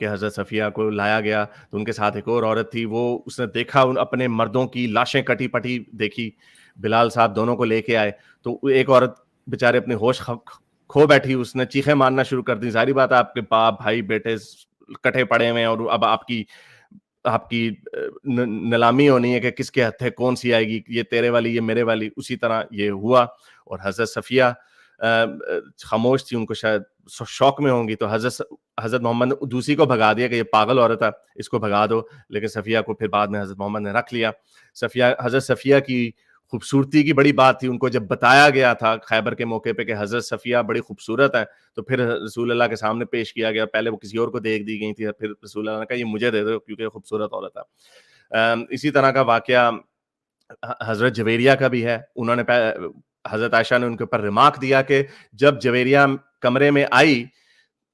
کہ حضرت صفیہ کو لایا گیا تو ان کے ساتھ ایک اور عورت تھی, وہ اس نے دیکھا اپنے مردوں کی لاشیں کٹی پٹی دیکھی, بلال صاحب دونوں کو لے کے آئے تو ایک عورت بیچارے اپنے ہوش کھو بیٹھی, اس نے چیخیں مارنا شروع کر دی. ظاہری بات ہے آپ کے باپ بھائی بیٹے کٹے پڑے ہوئے ہیں اور اب آپ کی نیلامی ہونی ہے کہ کس کے ہتھے کون سی آئے گی, یہ تیرے والی یہ میرے والی. اسی طرح یہ ہوا اور حضرت صفیہ خاموش تھی, ان کو شاید شوق میں ہوں گی, تو حضرت محمد نے دوسری کو بھگا دیا کہ یہ پاگل عورت ہے, اس کو بھگا دو. لیکن صفیہ کو پھر بعد میں حضرت محمد نے رکھ لیا. حضرت صفیہ کی خوبصورتی کی بڑی بات تھی. ان کو جب بتایا گیا تھا خیبر کے موقع پہ کہ حضرت صفیہ بڑی خوبصورت ہے, تو پھر رسول اللہ کے سامنے پیش کیا گیا. پہلے وہ کسی اور کو دیکھ دی گئی تھی, پھر رسول اللہ نے کہا یہ مجھے دے دو کیونکہ خوبصورت عورت ہے. اسی طرح کا واقعہ حضرت جویریہ کا بھی ہے. انہوں نے حضرت عائشہ نے ان کے اوپر ریمارک دیا کہ جب جویریہ کمرے میں آئی,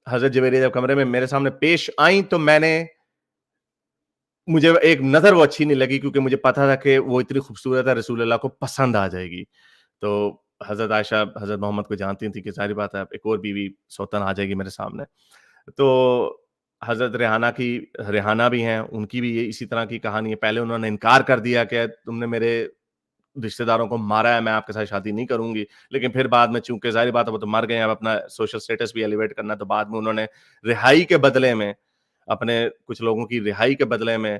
حضرت جویریہ جب کمرے میں میرے سامنے پیش آئیں تو مجھے ایک نظر وہ اچھی نہیں لگی, کیونکہ مجھے پتا تھا کہ وہ اتنی خوبصورت ہے, رسول اللہ کو پسند آ جائے گی. تو حضرت عائشہ حضرت محمد کو جانتی تھی کہ ظاہری بات ہے ایک اور بیوی سوتن آ جائے گی میرے سامنے. تو حضرت ریحانہ بھی ہیں, ان کی بھی اسی طرح کی کہانی ہے. پہلے انہوں نے انکار کر دیا کہ تم نے میرے رشتہ داروں کو مارا ہے, میں آپ کے ساتھ شادی نہیں کروں گی. لیکن پھر بعد میں چونکہ ظاہری بات ہے وہ تو مر گئے ہیں, اب اپنا سوشل اسٹیٹس بھی ایلیویٹ کرنا, تو بعد میں انہوں نے رہائی کے بدلے میں, اپنے کچھ لوگوں کی رہائی کے بدلے میں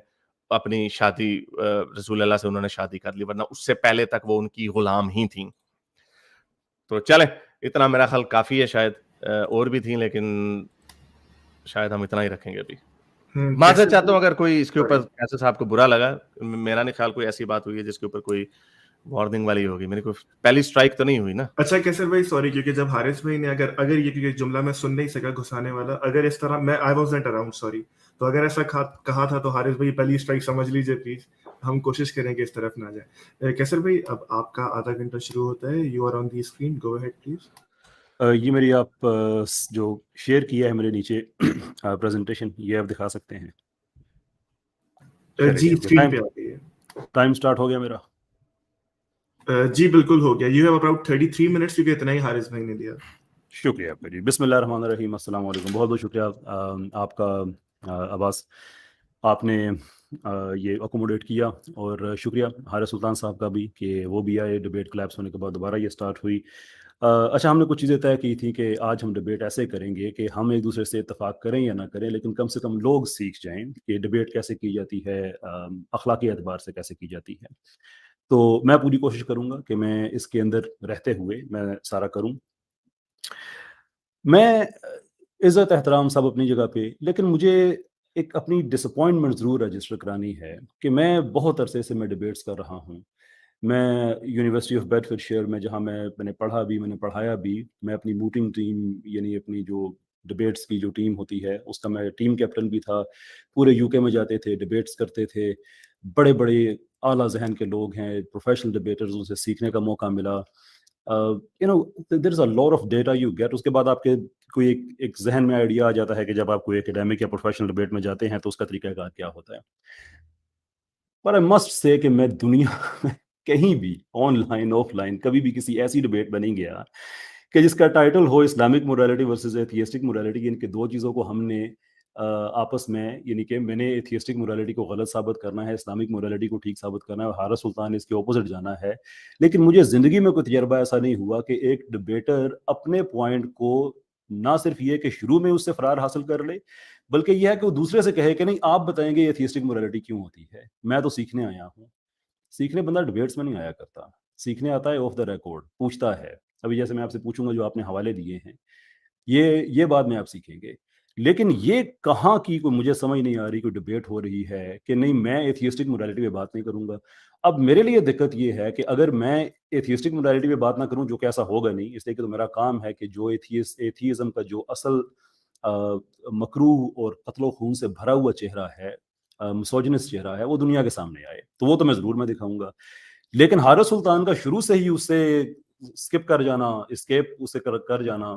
اپنی شادی رسول اللہ سے انہوں نے شادی کر لی, ورنہ اس سے پہلے تک وہ ان کی غلام ہی تھیں. تو چلیں اتنا میرا خیال کافی ہے, شاید اور بھی تھیں لیکن شاید ہم اتنا ہی رکھیں گے ابھی. معذرت چاہتا ہوں اگر کوئی اس کے اوپر ایسا صاحب کو برا لگا, میرا نہیں خیال کوئی ایسی بات ہوئی ہے جس کے اوپر کوئی وارننگ والی ہوگی. میری کوئی پہلی اسٹرائک تو نہیں ہوئی نا. اچھا کیسر بھائی سوری, کیونکہ جب حارث بھائی نے اگر یہ جملہ میں سن نہیں سکا گھسانے والا, اگر اس طرح میں I was not around sorry, تو اگر ایسا کہا تھا تو حارث بھائی پہلی اسٹرائک سمجھ لیجیے پلیز, ہم کوشش کریں کہ اس طرف نہ جائے. کیسر بھائی اب آپ کا آدھا گھنٹہ شروع ہوتا ہے, you are on the screen, go ahead please. یہ میری آپ جو شیئر کیا ہے میرے نیچے پریزنٹیشن, یہ آپ دکھا سکتے ہیں. جی اسکرین پہ آ گئی ہے. ٹائم سٹارٹ ہو گیا میرا؟ جی بالکل ہو گیا. یو ہیو اباؤٹ 33 منٹس, کیونکہ اتنا ہی حارث بھائی نے دیا. شکریہ آپ کا جی. بسم اللہ الرحمن الرحیم. السلام علیکم. بہت بہت شکریہ آپ کا عباس, آپ نے یہ اکوموڈیٹ کیا, اور شکریہ حارث سلطان صاحب کا بھی کہ وہ بھی آئے. ڈبیٹ کلیپس ہونے کے بعد دوبارہ یہ سٹارٹ ہوئی. اچھا, ہم نے کچھ چیزیں طے کی تھی کہ آج ہم ڈبیٹ ایسے کریں گے کہ ہم ایک دوسرے سے اتفاق کریں یا نہ کریں, لیکن کم سے کم لوگ سیکھ جائیں کہ ڈبیٹ کیسے کی جاتی ہے, اخلاقی اعتبار سے کیسے کی جاتی ہے. تو میں پوری کوشش کروں گا کہ میں اس کے اندر رہتے ہوئے میں سارا کروں. میں عزت احترام سب اپنی جگہ پہ, لیکن مجھے ایک اپنی ڈس اپوائنٹمنٹ ضرور رجسٹر کرانی ہے کہ میں بہت عرصے سے میں ڈبیٹس کر رہا ہوں. میں یونیورسٹی آف بیڈفورڈ شائر میں, جہاں میں نے پڑھا بھی, میں نے پڑھایا بھی, میں اپنی موٹنگ ٹیم یعنی اپنی جو ڈبیٹس کی جو ٹیم ہوتی ہے اس کا میں ٹیم کیپٹن بھی تھا. پورے یو کے میں جاتے تھے, ڈبیٹس کرتے تھے. بڑے بڑے اعلیٰ ذہن کے لوگ ہیں, پروفیشنل ڈبیٹرز, ان سے سیکھنے کا موقع ملا. there is a lot of data you get. اس کے بعد آپ کے کوئی ایک ذہن میں آئیڈیا آ جاتا ہے کہ جب آپ کوئی اکیڈیمک یا پروفیشنل ڈبیٹ میں جاتے ہیں تو اس کا طریقہ کار کیا ہوتا ہے. پر I must say کہ میں دنیا میں کہیں بھی آن لائن آف لائن کبھی بھی کسی ایسی ڈبیٹ میں نہیں گیا کہ جس کا ٹائٹل ہو Islamic morality versus atheistic morality. ان کے دو چیزوں کو ہم نے آپس میں, یعنی کہ میں نے ایتھیسٹک مورالٹی کو غلط ثابت کرنا ہے, اسلامک مورالٹی کو ٹھیک ثابت کرنا ہے, اور حارث سلطان نے اس کے اپوزٹ جانا ہے. لیکن مجھے زندگی میں کوئی تجربہ ایسا نہیں ہوا کہ ایک ڈبیٹر اپنے پوائنٹ کو نہ صرف یہ کہ شروع میں اس سے فرار حاصل کر لے, بلکہ یہ ہے کہ وہ دوسرے سے کہے کہ نہیں آپ بتائیں گے ایتھیسٹک مورالٹی کیوں ہوتی ہے, میں تو سیکھنے آیا ہوں. سیکھنے بندہ ڈبیٹس میں نہیں آیا کرتا, سیکھنے آتا ہے آف دا ریکارڈ, پوچھتا ہے. ابھی جیسے میں آپ سے پوچھوں گا جو آپ نے حوالے دیے ہیں, یہ بات میں آپ سیکھیں گے. لیکن یہ کہاں کی کوئی مجھے سمجھ نہیں آ رہی, کوئی ڈبیٹ ہو رہی ہے کہ نہیں میں ایتھیسٹک مورالٹی پہ بات نہیں کروں گا. اب میرے لیے دقت یہ ہے کہ اگر میں ایتھیسٹک مورالٹی پہ بات نہ کروں, جو کہ ایسا ہوگا نہیں, اس لیے کہ تو میرا کام ہے کہ جو ایتھیزم کا جو اصل مکروہ اور قتل و خون سے بھرا ہوا چہرہ ہے, مسوجنس چہرہ ہے, وہ دنیا کے سامنے آئے, تو وہ تو میں ضرور دکھاؤں گا. لیکن حارث سلطان کا شروع سے ہی اس سے اسکپ کر جانا, اسکیپ اسے کر جانا,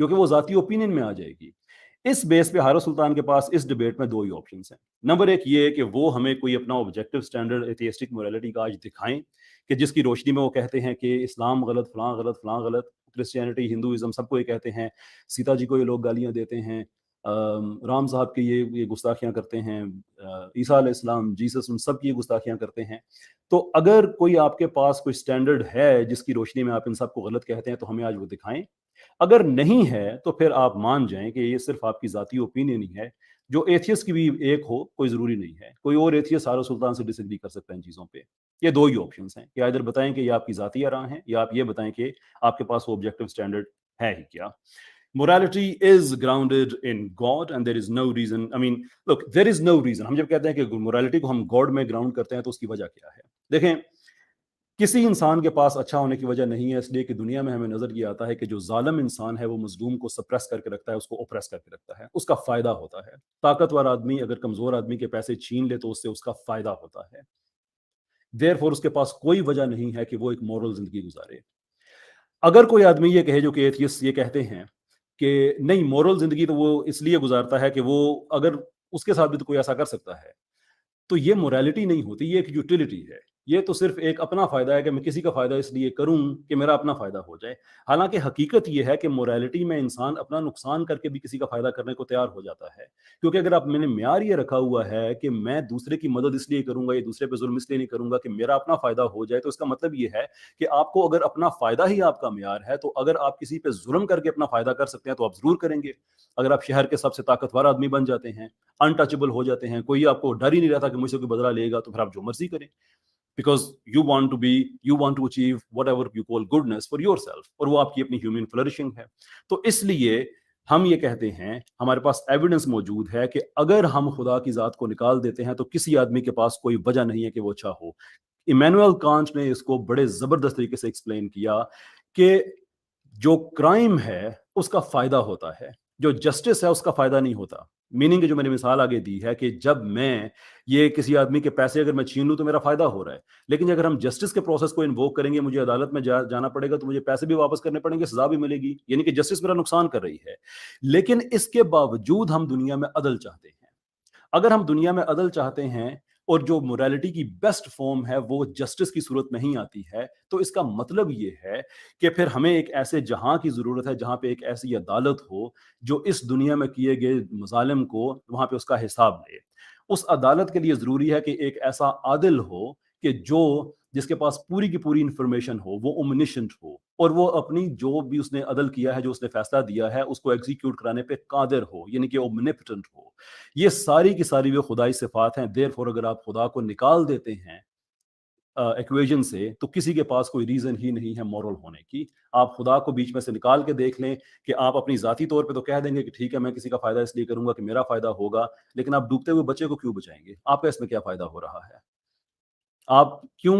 کیونکہ وہ ذاتی اوپینین میں آ جائے گی. اس بیس پہ حارث سلطان کے پاس اس ڈبیٹ میں دو ہی آپشنس ہیں. نمبر ایک یہ ہے کہ وہ ہمیں کوئی اپنا آبجیکٹو سٹینڈرڈ ایتھیسٹک موریلٹی کا آج دکھائیں کہ جس کی روشنی میں وہ کہتے ہیں کہ اسلام غلط، فلاں غلط، فلاں غلط، کرسچینٹی، ہندوازم، سب کو یہ کہتے ہیں، سیتا جی کو یہ لوگ گالیاں دیتے ہیں، رام صاحب کی یہ گستاخیاں کرتے ہیں، عیسیٰ علیہ السلام، جیسس، ان سب کی یہ گستاخیاں کرتے ہیں. تو اگر کوئی آپ کے پاس کوئی سٹینڈرڈ ہے جس کی روشنی میں آپ ان سب کو غلط کہتے ہیں تو ہمیں آج وہ دکھائیں. اگر نہیں ہے تو پھر آپ مان جائیں کہ یہ صرف آپ کی ذاتی اوپینین ہی ہے. جو ایتھیسٹ کی بھی ایک ہو کوئی ضروری نہیں ہے، کوئی اور ایتھیسٹ حارث سلطان سے ڈس ایگری کر سکتا ہے ان چیزوں پہ. یہ دو ہی آپشنس ہیں کہ ادھر بتائیں کہ یہ آپ کی ذاتی آراء ہیں، یا آپ یہ بتائیں کہ آپ کے پاس وہ آبجیکٹو سٹینڈرڈ ہے ہی کیا. Morality is grounded in God and there is no reason, I mean, look, there is no reason. ہم جب کہتے ہیں کہ morality کو ہم God میں گراؤنڈ کرتے ہیں تو اس کی وجہ کیا ہے؟ دیکھیں، کسی انسان کے پاس اچھا ہونے کی وجہ نہیں ہے، اس لیے کہ دنیا میں ہمیں نظر یہ آتا ہے کہ جو ظالم انسان ہے وہ مظلوم کو سپریس کر کے رکھتا ہے، اس کو اوپریس کر کے رکھتا ہے، اس کا فائدہ ہوتا ہے. طاقتور آدمی اگر کمزور آدمی کے پیسے چھین لے تو اس سے اس کا فائدہ ہوتا ہے. Therefore اس کے پاس کوئی وجہ نہیں ہے کہ وہ ایک مورل زندگی گزارے. اگر کوئی آدمی یہ کہے، جو کہ ایتھیسٹ یہ کہتے ہیں کہ نہیں، مورل زندگی تو وہ اس لیے گزارتا ہے کہ وہ اگر اس کے ساتھ بھی تو کوئی ایسا کر سکتا ہے، تو یہ موریلٹی نہیں ہوتی، یہ ایک یوٹیلٹی ہے. یہ تو صرف ایک اپنا فائدہ ہے کہ میں کسی کا فائدہ اس لیے کروں کہ میرا اپنا فائدہ ہو جائے. حالانکہ حقیقت یہ ہے کہ موریلٹی میں انسان اپنا نقصان کر کے بھی کسی کا فائدہ کرنے کو تیار ہو جاتا ہے. کیونکہ اگر آپ، میں نے معیار یہ رکھا ہوا ہے کہ میں دوسرے کی مدد اس لیے کروں گا یا دوسرے پہ ظلم اس لیے نہیں کروں گا کہ میرا اپنا فائدہ ہو جائے، تو اس کا مطلب یہ ہے کہ آپ کو اگر اپنا فائدہ ہی آپ کا معیار ہے تو اگر آپ کسی پہ ظلم کر کے اپنا فائدہ کر سکتے ہیں تو آپ ضرور کریں گے. اگر آپ شہر کے سب سے طاقتور آدمی بن جاتے ہیں، انٹچبل ہو جاتے ہیں، کوئی آپ کو ڈر ہی نہیں رہتا کہ مجھ سے کوئی بدلہ لے گا، تو پھر آپ جو مرضی کریں. Because you want to achieve whatever you call goodness for yourself, اور وہ آپ کی اپنی human flourishing ہے. تو اس لیے ہم یہ کہتے ہیں، ہمارے پاس ایویڈنس موجود ہے کہ اگر ہم خدا کی ذات کو نکال دیتے ہیں تو کسی آدمی کے پاس کوئی وجہ نہیں ہے کہ وہ اچھا ہو. ایمینوئل کانٹ نے اس کو بڑے زبردست طریقے سے ایکسپلین کیا کہ جو کرائم ہے اس کا فائدہ ہوتا ہے، جو جسٹس ہے اس کا فائدہ نہیں ہوتا. میننگ جو میں نے مثال آگے دی ہے کہ جب میں یہ کسی آدمی کے پیسے اگر میں چھین لوں تو میرا فائدہ ہو رہا ہے، لیکن اگر ہم جسٹس کے پروسیس کو انووک کریں گے، مجھے عدالت میں جانا پڑے گا تو مجھے پیسے بھی واپس کرنے پڑیں گے، سزا بھی ملے گی، یعنی کہ جسٹس میرا نقصان کر رہی ہے. لیکن اس کے باوجود ہم دنیا میں عدل چاہتے ہیں. اگر ہم دنیا میں عدل چاہتے ہیں اور جو موریلٹی کی بیسٹ فارم ہے وہ جسٹس کی صورت میں ہی آتی ہے، تو اس کا مطلب یہ ہے کہ پھر ہمیں ایک ایسے جہاں کی ضرورت ہے جہاں پہ ایک ایسی عدالت ہو جو اس دنیا میں کیے گئے مظالم کو وہاں پہ اس کا حساب لے. اس عدالت کے لیے ضروری ہے کہ ایک ایسا عادل ہو کہ جس کے پاس پوری کی پوری انفارمیشن ہو، وہ اومنیشنٹ ہو، اور وہ اپنی جو بھی اس نے عدل کیا ہے، جو اس نے فیصلہ دیا ہے، اس کو ایگزیکیوٹ کرانے پہ قادر ہو، یعنی کہ اومنیپٹنٹ ہو. یہ ساری کی ساری وہ خدائی صفات ہیں. Therefore اگر آپ خدا کو نکال دیتے ہیں ایکویژن سے تو کسی کے پاس کوئی ریزن ہی نہیں ہے مورل ہونے کی. آپ خدا کو بیچ میں سے نکال کے دیکھ لیں کہ آپ اپنی ذاتی طور پہ تو کہہ دیں گے کہ ٹھیک ہے میں کسی کا فائدہ اس لیے کروں گا کہ میرا فائدہ ہوگا، لیکن آپ ڈوبتے ہوئے بچے کو کیوں بچائیں گے؟ آپ کا اس میں کیا فائدہ ہو رہا ہے؟ آپ کیوں؟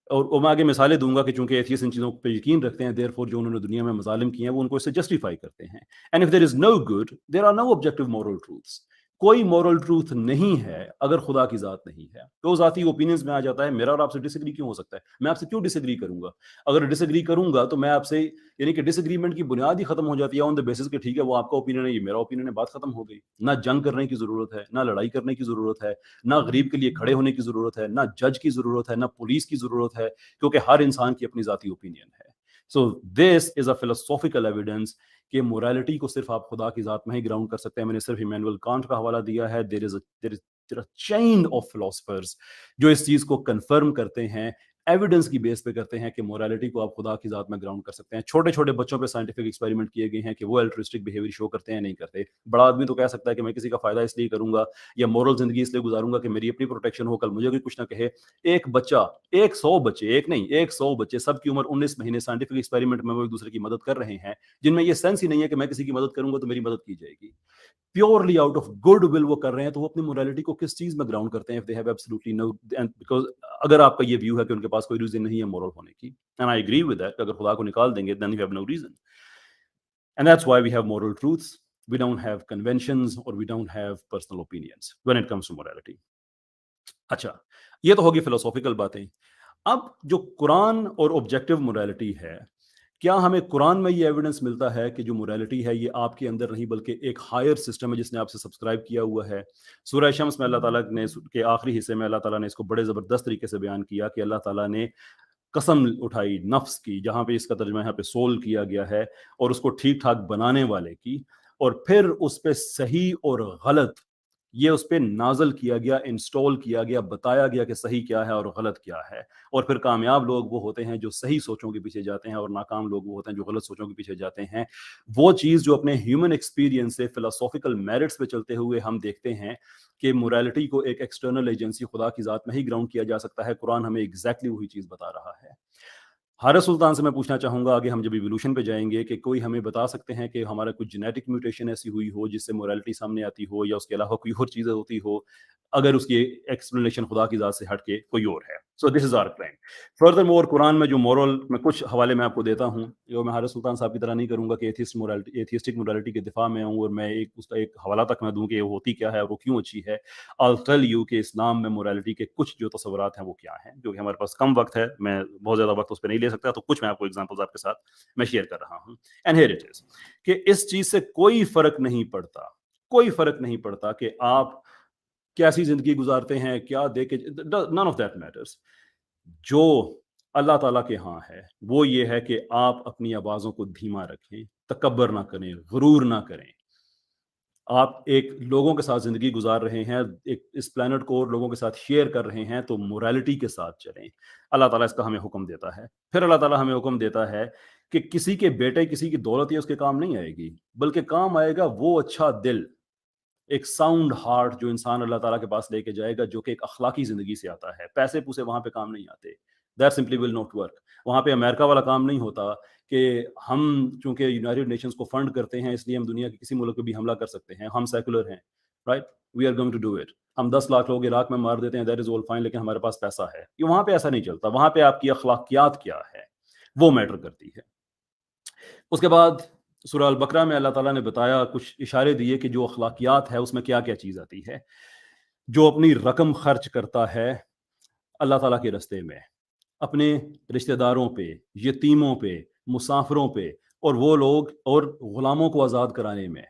اور میں آگے مثالیں دوں گا کہ چونکہ ایتھیسٹ ان چیزوں پہ یقین رکھتے ہیں، دیئرفور جو انہوں نے دنیا میں مظالم کیے ہیں وہ ان کو اس سے جسٹیفائی کرتے ہیں. And if there is no good there are no objective moral truths. کوئی مورل ٹروتھ نہیں ہے اگر خدا کی ذات نہیں ہے. تو ذاتی اوپینینز میں آ جاتا ہے. میرا اور آپ سے ڈس ایگری کیوں ہو سکتا ہے؟ میں آپ سے کیوں ڈس ایگری کروں گا؟ اگر ڈس ایگری کروں گا تو میں آپ سے، یعنی کہ ڈس ایگریمنٹ کی بنیاد ہی ختم ہو جاتی ہے آن دا بیسس کہ ٹھیک ہے وہ آپ کا اوپینین ہے، یہ میرا اوپینین ہے، بات ختم ہو گئی. نہ جنگ کرنے کی ضرورت ہے، نہ لڑائی کرنے کی ضرورت ہے، نہ غریب کے لیے کھڑے ہونے کی ضرورت ہے، نہ جج کی ضرورت ہے، نہ پولیس کی ضرورت ہے، کیونکہ ہر انسان کی اپنی ذاتی اوپینین ہے. سو دس از اے فلسافیکل ایویڈنس کہ موریلٹی کو صرف آپ خدا کی ذات میں ہی گراؤنڈ کر سکتے ہیں. میں نے صرف ایمینوئل کانٹ کا حوالہ دیا ہے. دیر از اے چین آف فلاسفرز جو اس چیز کو کنفرم کرتے ہیں، ایویڈنس کی بیس پہ کرتے ہیں کہ موریلٹی کو آپ خدا کی ذات میں گراؤنڈ کر سکتے ہیں. چھوٹے چھوٹے بچوں پہ سائنٹیفک ایکسپیریمنٹ کیے گئے ہیں کہ وہ الٹرسٹک بیہیویئر شو کرتے ہیں نہیں کرتے. بڑا آدمی تو کہہ سکتا ہے کہ میں کسی کا فائدہ اس لیے کروں گا یا مورل زندگی اس لیے گزاروں گا کہ میری اپنی پروٹیکشن ہو، کل مجھے کوئی کچھ نہ کہے. ایک بچہ، 100 بچے، ایک نہیں 100 بچے، سب کی عمر 19 مہینے، سائنٹیفک ایکسپیریمنٹ میں وہ ایک دوسرے کی مدد کر رہے ہیں، جن میں یہ سینس ہی نہیں ہے کہ میں کسی کی مدد کروں گا تو میری مدد کی جائے گی. Purely out of good will وہ کر رہے ہیں. تو وہ اپنی موریلٹی کو کس چیز میں گراؤنڈ کرتے ہیں؟ if they have absolutely no, and because اگر آپ کا یہ ویو ہے کہ ان کے پاس کوئی ریزن نہیں ہے مورل ہونے کی، and I agree with that، اگر خدا کو نکال دیں گے then you have no reason. And that's why we have moral truths. We don't have conventions or we don't have personal opinions when it comes to morality. اچھا، یہ تو ہوگی فلسافیکل باتیں. اب جو قرآن اور آبجیکٹو موریلٹی ہے، کیا ہمیں قرآن میں یہ ایویڈنس ملتا ہے کہ جو موریلٹی ہے یہ آپ کے اندر نہیں بلکہ ایک ہائر سسٹم ہے جس نے آپ سے سبسکرائب کیا ہوا ہے؟ سورہ شمس میں اللہ تعالیٰ نے کے آخری حصے میں اللہ تعالیٰ نے اس کو بڑے زبردست طریقے سے بیان کیا کہ اللہ تعالیٰ نے قسم اٹھائی نفس کی، جہاں پہ اس کا ترجمہ یہاں پہ سول کیا گیا ہے، اور اس کو ٹھیک ٹھاک بنانے والے کی، اور پھر اس پہ صحیح اور غلط یہ اس پہ نازل کیا گیا، انسٹال کیا گیا، بتایا گیا کہ صحیح کیا ہے اور غلط کیا ہے، اور پھر کامیاب لوگ وہ ہوتے ہیں جو صحیح سوچوں کے پیچھے جاتے ہیں، اور ناکام لوگ وہ ہوتے ہیں جو غلط سوچوں کے پیچھے جاتے ہیں۔ وہ چیز جو اپنے ہیومن ایکسپیرینس سے فلاسافیکل میرٹس پہ چلتے ہوئے ہم دیکھتے ہیں کہ موریلٹی کو ایک ایکسٹرنل ایجنسی خدا کی ذات میں ہی گراؤنڈ کیا جا سکتا ہے۔ قرآن ہمیں ایگزیکٹلی وہی چیز بتا رہا ہے۔ حارث سلطان سے میں پوچھنا چاہوں گا، آگے ہم جب ایوولوشن پہ جائیں گے، کہ کوئی ہمیں بتا سکتے ہیں کہ ہمارا کوئی جینیٹک میوٹیشن ایسی ہوئی ہو جس سے موریلٹی سامنے آتی ہو، یا اس کے علاوہ کوئی اور چیزیں ہوتی ہو، اگر اس کی ایکسپلینیشن خدا کی ذات سے ہٹ کے کوئی اور ہے؟ سو دس از آور کلیم۔ فردر مور قرآن میں جو مورل میں کچھ حوالے میں آپ کو دیتا ہوں، جو میں حارث سلطان صاحب کی طرح نہیں کروں گا کہ ایتھیسٹک موریلٹی کے دفاع میں ہوں اور میں اس کا ایک حوالہ تک میں دوں کہ وہ ہوتی کیا ہے اور وہ کیوں اچھی ہے۔ I'll tell you کہ اسلام میں موریلٹی کے کچھ جو تصورات ہیں وہ کیا ہیں، جو کہ ہمارے پاس کم وقت ہے، میں بہت زیادہ وقت اس پہ نہیں لے سکتا، تو کچھ میں آپ کو ایگزامپلز آپ کے ساتھ میں شیئر کر رہا ہوں۔ اینڈ ہیئر اٹ از کہ اس چیز سے کوئی فرق نہیں پڑتا کہ آپ کیسی زندگی گزارتے ہیں، کیا دیکھ کے، none of that matters۔ جو اللہ تعالیٰ کے ہاں ہے وہ یہ ہے کہ آپ اپنی آوازوں کو دھیما رکھیں، تکبر نہ کریں، غرور نہ کریں۔ آپ ایک لوگوں کے ساتھ زندگی گزار رہے ہیں، ایک اس پلانٹ کو اور لوگوں کے ساتھ شیئر کر رہے ہیں، تو موریلٹی کے ساتھ چلیں۔ اللہ تعالیٰ اس کا ہمیں حکم دیتا ہے۔ پھر اللہ تعالیٰ ہمیں حکم دیتا ہے کہ کسی کے بیٹے، کسی کی دولت یہ اس کے کام نہیں آئے گی، بلکہ کام آئے گا وہ اچھا دل، ایک ساؤنڈ ہارٹ جو انسان اللہ تعالیٰ کے پاس لے کے جائے گا، جو کہ ایک اخلاقی زندگی سے آتا ہے۔ پیسے پوسے وہاں پہ کام نہیں آتے، that simply will not work. وہاں پہ امریکہ والا کام نہیں ہوتا کہ ہم چونکہ یونائٹڈ نیشنز کو فنڈ کرتے ہیں اس لیے ہم دنیا کے کسی ملک پہ بھی حملہ کر سکتے ہیں، ہم سیکولر ہیں، right, we are going to do it. ہم 10 لاکھ لوگ عراق میں مار دیتے ہیں، دیٹ از آل فائن، لیکن ہمارے پاس پیسہ ہے۔ یہ وہاں پہ ایسا نہیں چلتا، وہاں پہ آپ کی اخلاقیات کیا ہے وہ میٹر کرتی ہے۔ اس کے بعد سورہ البقرہ میں اللہ تعالیٰ نے بتایا، کچھ اشارے دیے کہ جو اخلاقیات ہے اس میں کیا کیا چیز آتی ہے۔ جو اپنی رقم خرچ کرتا ہے اللہ تعالیٰ کے راستے میں، اپنے رشتہ داروں پہ، یتیموں پہ، مسافروں پہ، اور وہ لوگ اور غلاموں کو آزاد کرانے میں،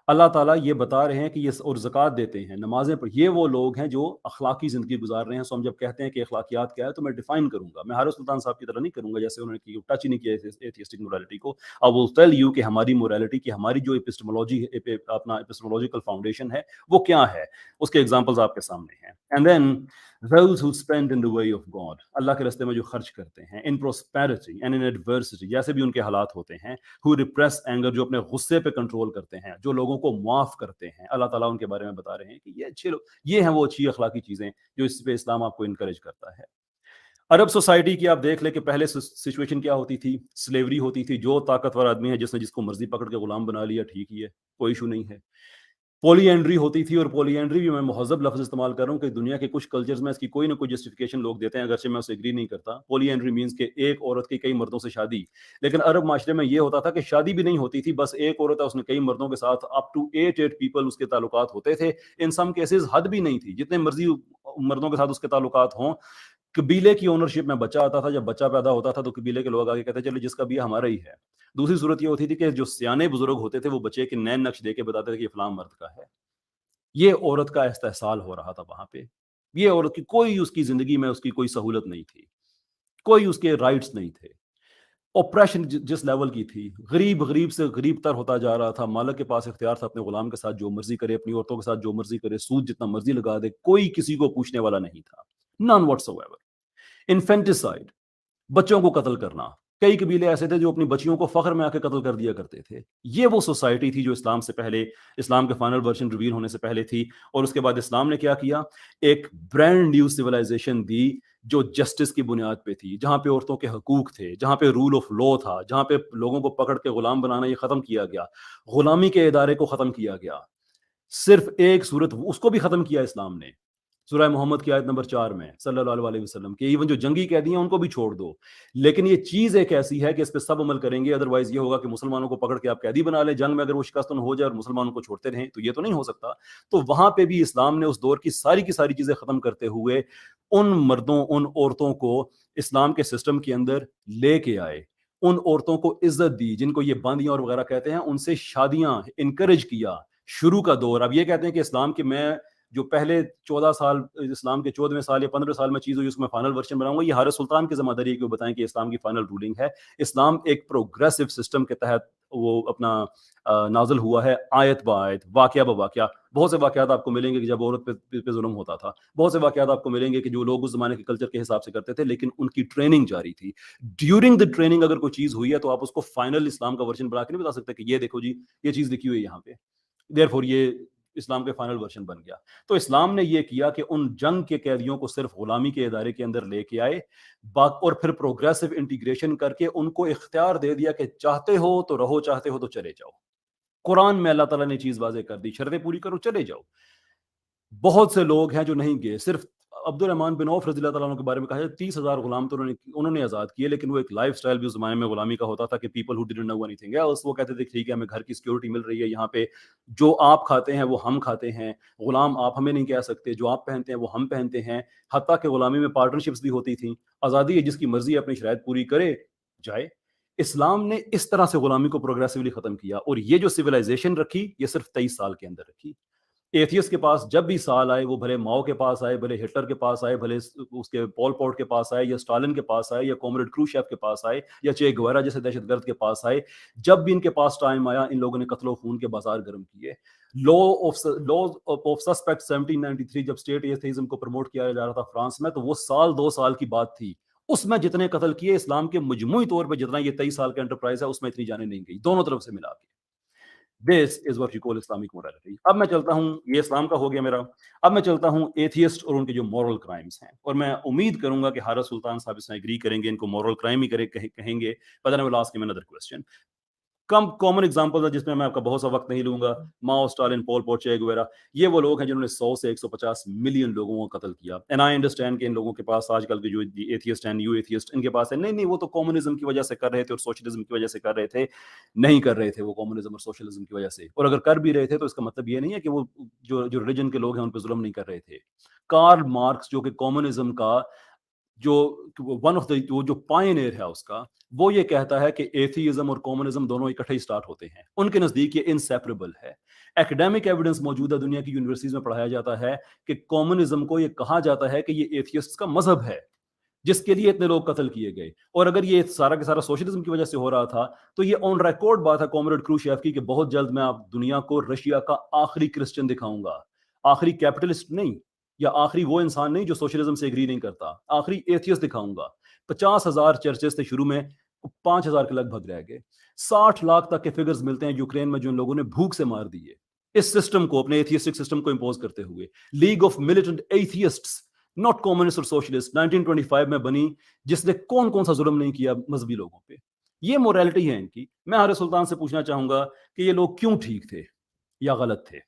اللہ تعالیٰ یہ بتا رہے ہیں کہ یہ، اور زکوٰۃ دیتے ہیں، نمازیں پڑھ، یہ وہ لوگ ہیں جو اخلاقی زندگی گزار رہے ہیں۔ سو ہم جب کہتے ہیں کہ اخلاقیات کیا ہے تو میں ڈیفائن کروں گا، میں حارث سلطان صاحب کی طرح نہیں کروں گا جیسے انہوں نے ٹچ ہی نہیں کیا ایتھیسٹک موریلٹی کو۔ I will tell you کہ ہماری موریلٹی کی، ہماری جو اپنا ایپسٹمولوجیکل فاؤنڈیشن ہے وہ کیا ہے، اس کے ایگزامپلز آپ کے سامنے ہیں۔ And then those who spend in the way of God، اللہ کے راستے میں جو خرچ کرتے ہیں، in prosperity and in adversity، جیسے بھی ان کے حالات ہوتے ہیں، who repress anger، جو اپنے غصے پہ کنٹرول کرتے ہیں، جو لوگوں کو معاف کرتے ہیں، اللہ تعالیٰ ان کے بارے میں بتا رہے ہیں کہ یہ اچھے لوگ، یہ ہیں وہ اچھی اخلاقی چیزیں جو اس پہ اسلام آپ کو انکریج کرتا ہے۔ عرب سوسائٹی کی آپ دیکھ لیں کہ پہلے سچویشن کیا ہوتی تھی، سلیوری ہوتی تھی، جو طاقتور آدمی ہے جس نے جس کو مرضی پکڑ کے غلام بنا لیا، ٹھیک ہی ہے، کوئی ایشو نہیں ہے۔ پولی اینڈری ہوتی تھی، اور پولی اینڈری بھی میں مہذب لفظ استعمال کر رہا ہوں کہ دنیا کے کچھ کلچرز میں اس کی کوئی نہ کوئی جسٹیفیکیشن لوگ دیتے ہیں، اگرچہ میں اسے ایگری نہیں کرتا۔ پولی اینڈری مینس کہ ایک عورت کی کئی مردوں سے شادی، لیکن عرب معاشرے میں یہ ہوتا تھا کہ شادی بھی نہیں ہوتی تھی، بس ایک عورت ہے، اس نے کئی مردوں کے ساتھ اپ ٹو 8 پیپل اس کے تعلقات ہوتے تھے۔ ان سم کیسز حد بھی نہیں تھی، جتنے مرضی مردوں کے ساتھ اس کے تعلقات ہوں۔ قبیلے کی اونرشپ میں بچہ آتا تھا، جب بچہ پیدا ہوتا تھا تو قبیلے کے لوگ آگے کہتے چلو جس کا بھی ہمارا ہی ہے۔ دوسری صورت یہ ہوتی تھی کہ جو سیانے بزرگ ہوتے تھے وہ بچے کے نین نقش دے کے بتاتے تھے کہ فلاں مرد کا ہے۔ یہ عورت کا استحصال ہو رہا تھا وہاں پہ۔ یہ عورت کی کوئی، اس کی زندگی میں اس کی کوئی سہولت نہیں تھی، کوئی اس کے رائٹس نہیں تھے۔ اوپریشن جس لیول کی تھی، غریب سے غریب تر ہوتا جا رہا تھا۔ مالک کے پاس اختیار تھا اپنے غلام کے ساتھ جو مرضی کرے، اپنی عورتوں کے ساتھ جو مرضی کرے، سود جتنا مرضی لگا دے، کوئی کسی کو پوچھنے والا نہیں تھا، none whatsoever۔ انفینٹیسائڈ، بچوں کو قتل کرنا، کئی قبیلے ایسے تھے جو اپنی بچیوں کو فخر میں آ کے قتل کر دیا کرتے تھے۔ یہ وہ سوسائٹی تھی جو اسلام سے پہلے، اسلام کے فائنل ورژن ریویل ہونے سے پہلے تھی۔ اور اس کے بعد اسلام نے کیا کیا، ایک برانڈ نیو سویلائزیشن دی جو جسٹس کی بنیاد پہ تھی، جہاں پہ عورتوں کے حقوق تھے، جہاں پہ رول آف لا تھا، جہاں پہ لوگوں کو پکڑ کے غلام بنانا یہ ختم کیا گیا، غلامی کے ادارے کو ختم کیا گیا۔ صرف ایک صورت، اس کو بھی ختم کیا اسلام نے، سورہ محمد کی آیت نمبر 4 میں صلی اللہ علیہ وسلم کہ ایون جو جنگی قیدی ہیں ان کو بھی چھوڑ دو، لیکن یہ چیز ایک ایسی ہے کہ اس پہ سب عمل کریں گے، ادروائز یہ ہوگا کہ مسلمانوں کو پکڑ کے آپ قیدی بنا لیں، جنگ میں اگر وہ شکست ہو جائے اور مسلمانوں کو چھوڑتے رہیں تو یہ تو نہیں ہو سکتا۔ تو وہاں پہ بھی اسلام نے اس دور کی ساری چیزیں ختم کرتے ہوئے ان مردوں، ان عورتوں کو اسلام کے سسٹم کے اندر لے کے آئے، ان عورتوں کو عزت دی جن کو یہ باندیاں اور وغیرہ کہتے ہیں, ان سے شادیاں انکریج کیا. شروع کا دور, اب یہ کہتے ہیں کہ اسلام کے میں جو پہلے 14 سال اسلام کے 14ویں سال یا 15 سال میں چیز ہوئی اس میں فائنل ورژن بناؤں گا, یہ حارث سلطان کی ذمہ داری ہے کہ وہ بتائیں کہ اسلام کی فائنل رولنگ ہے. اسلام ایک پروگریسو سسٹم کے تحت وہ اپنا نازل ہوا ہے, آیت با آیت, واقعہ بواقعہ. بہت سے واقعات آپ کو ملیں گے کہ جب عورت پہ ظلم ہوتا تھا, بہت سے واقعات آپ کو ملیں گے کہ جو لوگ اس زمانے کے کلچر کے حساب سے کرتے تھے, لیکن ان کی ٹریننگ جاری تھی. ڈیورنگ دی ٹریننگ اگر کوئی چیز ہوئی ہے تو آپ اس کو فائنل اسلام کا ورژن بنا کے نہیں بتا سکتے کہ یہ دیکھو جی یہ چیز لکھی ہوئی ہے یہاں پہ, دیئرفور یہ اسلام کے فائنل ورژن بن گیا. تو اسلام نے یہ کیا کہ ان جنگ کے قیدیوں کو صرف غلامی کے ادارے کے اندر لے کے آئے, اور پھر پروگریسو انٹیگریشن کر کے ان کو اختیار دے دیا کہ چاہتے ہو تو رہو, چاہتے ہو تو چلے جاؤ. قرآن میں اللہ تعالیٰ نے چیز واضح کر دی, شرطیں پوری کرو چلے جاؤ. بہت سے لوگ ہیں جو نہیں گئے, صرف عبد الرحمن بن عوف رضی اللہ تعالیٰ عنہ کے بارے میں کہا ہے 30,000 غلام تو انہوں نے آزاد کیے, لیکن وہ ایک لائف سٹائل بھی اس زمانے میں غلامی کا ہوتا تھا کہ people who didn't know anything else, وہ کہتے تھے ٹھیک ہے ہمیں گھر کی سیکورٹی مل رہی ہے, یہاں پہ جو آپ کھاتے ہیں وہ ہم کھاتے ہیں, غلام آپ ہمیں نہیں کہہ سکتے, جو آپ پہنتے ہیں وہ ہم پہنتے ہیں. حتیٰ کہ غلامی میں پارٹنرشپس بھی ہوتی تھیں. آزادی ہے, جس کی مرضی اپنی شرائط پوری کرے جائے. اسلام نے اس طرح سے غلامی کو پروگریسولی ختم کیا, اور یہ جو سویلائزیشن رکھی یہ صرف 23 سال کے اندر رکھی. ایتھیس کے پاس جب بھی سال آئے, وہ بھلے ماؤ کے پاس آئے, بھلے ہٹلر کے پاس آئے, بھلے اس کے پول پوٹ کے پاس آئے, یا اسٹالن کے پاس آئے, یا کومریڈ کروشچیف کے پاس آئے, یا چے گویرا جیسے دہشت گرد کے پاس آئے, جب بھی ان کے پاس ٹائم آیا ان لوگوں نے قتل و خون کے بازار گرم کیے. لا آف سسپیکٹ 1793 جب اسٹیٹ ایتھیزم کو پروموٹ کیا جا رہا تھا فرانس میں, تو وہ 2 سال کی بات تھی. اس میں جتنے قتل کیے اسلام کے مجموعی طور پہ جتنا یہ 23 سال کا انٹرپرائز ہے اس میں اتنی جانیں نہیں گئی, دونوں طرف سے ملا کے. This is what you call Islamic morality. اب میں چلتا ہوں, یہ اسلام کا ہو گیا میرا, اب میں چلتا ہوں ایتھیسٹ اور ان کے جو مورل کرائمز ہیں, اور میں امید کروں گا کہ حارث سلطان صاحب اس میں ایگری کریں گے, ان کو مورل کرائم ہی کہیں گے. But then I will ask him another question. Come common example ہے جس میں آپ کا بہت سا وقت نہیں لوں گا, ماؤ, اسٹالن, پول پوٹ, چے گویرا, یہ وہ لوگ ہیں جنہوں نے 100 سے 150 ملین لوگوں کو قتل کیا. اینڈ آئی انڈرسٹینڈ کہ ان لوگوں کے پاس آج کل کے جو ایتھیسٹ ہیں, نیو ایتھیسٹ, ان کے پاس ہے نہیں وہ تو کمیونزم کی وجہ سے کر رہے تھے اور سوشلزم کی وجہ سے کر رہے تھے. نہیں کر رہے تھے وہ کمیونزم اور سوشلزم کی وجہ سے, اور اگر کر بھی رہے تھے تو اس کا مطلب یہ نہیں ہے کہ وہ جو ریلیجن کے لوگ ہیں ان پہ ظلم نہیں کر رہے تھے. کارل مارکس جو کہ کمیونزم کا جو ون آف جو پائنیئر ہے اس کا, وہ یہ کہتا ہے کہ ایتھیزم اور کمیونزم دونوں اکٹھے اسٹارٹ ہوتے ہیں. ان کے نزدیک یہ انسیپریبل ہے. ایکڈیمک ایویڈنس موجود ہے دنیا کی یونیورسٹیز میں پڑھایا جاتا ہے کہ کمیونزم کو یہ کہا جاتا ہے کہ یہ ایتھیسٹ کا مذہب ہے جس کے لیے اتنے لوگ قتل کیے گئے. اور اگر یہ سارا کا سارا سوشلزم کی وجہ سے ہو رہا تھا تو یہ آن ریکارڈ بات ہے کومریڈ کروشچیف کی کہ بہت جلد میں آپ دنیا کو رشیا کا آخری کرسچن دکھاؤں گا, آخری کیپٹلسٹ نہیں, یا آخری وہ انسان نہیں جو سوشلزم سے ایگری نہیں کرتا, آخری ایتھیسٹ دکھاؤں گا. 50,000 چرچز تھے شروع میں, 5,000 کے لگ بھگ رہ گئے. 60 لاکھ تک کے فگرز ملتے ہیں یوکرین میں جو ان لوگوں نے بھوک سے مار دیے اس سسٹم کو, اپنے ایتھیسٹک سسٹم کو امپوز کرتے ہوئے. League of Militant Atheists, not communist اور سوشلسٹ, 1925 میں بنی, جس نے کون سا ظلم نہیں کیا مذہبی لوگوں پہ. یہ موریلٹی ہے ان کی. میں حارث سلطان سے پوچھنا چاہوں گا کہ یہ لوگ کیوں ٹھیک تھے یا غلط تھے,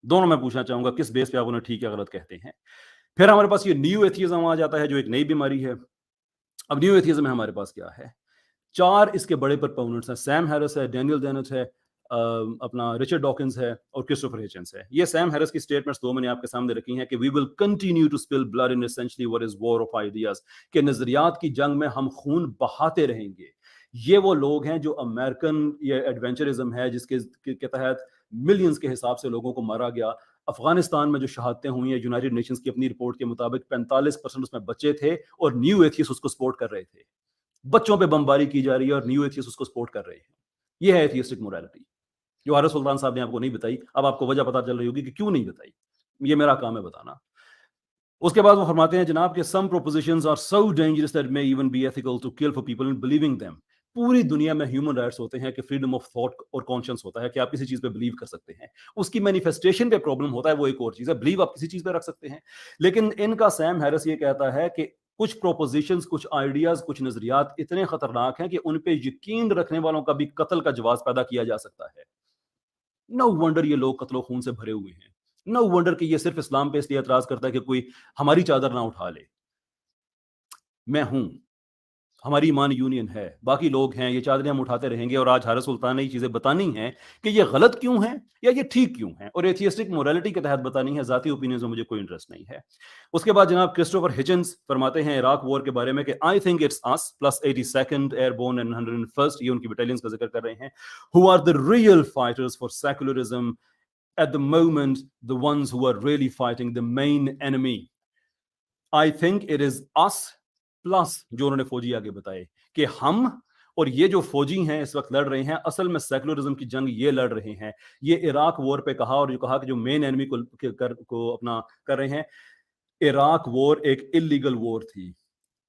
دونوں میں پوچھنا چاہوں گا کس بیس پہ آپ انہیں ٹھیک یا غلط کہتے ہیں. پھر ہمارے پاس یہ نیو ایتھیزم آ جاتا ہے جو ایک نئی بیماری ہے. اب نیو ایتھیزم میں ہمارے پاس کیا ہے, 4 اس کے بڑے پرپوننٹس ہیں. سیم ہیرس ہے, ڈینیل دینٹ ہے, اپنا رچرڈ ڈاکنز ہے, اور کرسٹوفر ہچنس ہے. یہ سیم ہیرس کی سٹیٹمنٹس 2 میں نے آپ کے سامنے رکھی ہیں کہ we will continue to spill blood in essentially what is war of ideas, کہ نظریات کی جنگ میں ہم خون بہاتے رہیں گے. یہ وہ لوگ ہیں جو امریکن یہ ایڈونچرزم ہے جس کے تحت ملینز کے حساب سے لوگوں کو مارا گیا. افغانستان میں جو شہادتیں ہوئی ہیں یونائٹڈ نیشنز کی اپنی رپورٹ کے مطابق 45% اس میں بچے تھے, اور نیو ایتھیسٹ اس کو سپورٹ کر رہے تھے. بچوں پہ بمباری کی جا رہی ہے اور نیو ایتھیسٹ اس کو سپورٹ کر رہے ہیں. یہ ہے ایتھیسٹک موریلٹی جو حارث سلطان صاحب نے آپ کو نہیں بتائی. اب آپ کو وجہ پتہ چل رہی ہوگی کہ کیوں نہیں بتائی, یہ میرا کام ہے بتانا. اس کے بعد وہ فرماتے ہیں جناب کہ some propositions are so dangerous that it may even be ethical to kill for people in believing them. پوری دنیا میں ہیومن رائٹس ہوتے ہیں کہ فریڈم آف تھاٹ اور کانشنس ہوتا ہے کہ آپ کسی چیز پہ بلیو کر سکتے ہیں. اس کی مینیفیسٹیشن پہ پرابلم ہوتا ہے, وہ ایک اور چیز ہے. بلیو آپ کسی چیز پہ رکھ سکتے ہیں, لیکن ان کا سیم ہیرس یہ کہتا ہے کہ کچھ پروپوزیشنز, کچھ آئیڈیاز, کچھ نظریات اتنے خطرناک ہیں کہ ان پہ یقین رکھنے والوں کا بھی قتل کا جواز پیدا کیا جا سکتا ہے. نو ونڈر یہ لوگ قتل و خون سے بھرے ہوئے ہیں. نو ونڈر کہ یہ صرف اسلام پہ اس لیے اعتراض کرتا ہے کہ کوئی ہماری چادر نہ اٹھا لے. میں ہوں, ہماری ایمان یونین ہے, باقی لوگ ہیں, یہ چادریں ہم اٹھاتے رہیں گے, اور آج حارث سلطان نے یہ چیزیں بتانی ہیں کہ یہ غلط کیوں ہیں یا یہ ٹھیک کیوں ہیں, اور ایتھیسٹک مورالٹی کے تحت بتانی ہے. ذاتی اوپینینز میں مجھے کوئی انٹرسٹ نہیں ہے. اس کے بعد جناب کرسٹوفر ہچنز فرماتے ہیں عراق وار کے بارے میں کہ I think it's us plus 82nd airborne and 101st, یہ ان کی بٹالینز کا ذکر کر رہے ہیں, who are the real fighters for secularism at the moment, the ones who are really fighting the main enemy. I think it is us plus جو انہوں نے فوجی آگے بتائے کہ ہم اور یہ جو فوجی ہیں اس وقت لڑ رہے ہیں, اصل میں سیکولرزم کی جنگ یہ لڑ رہے ہیں. یہ عراق وار پہ کہا, اور جو کہا کہ جو مین اینمی کو اپنا کر رہے ہیں. عراق وار ایک اللیگل وار تھی.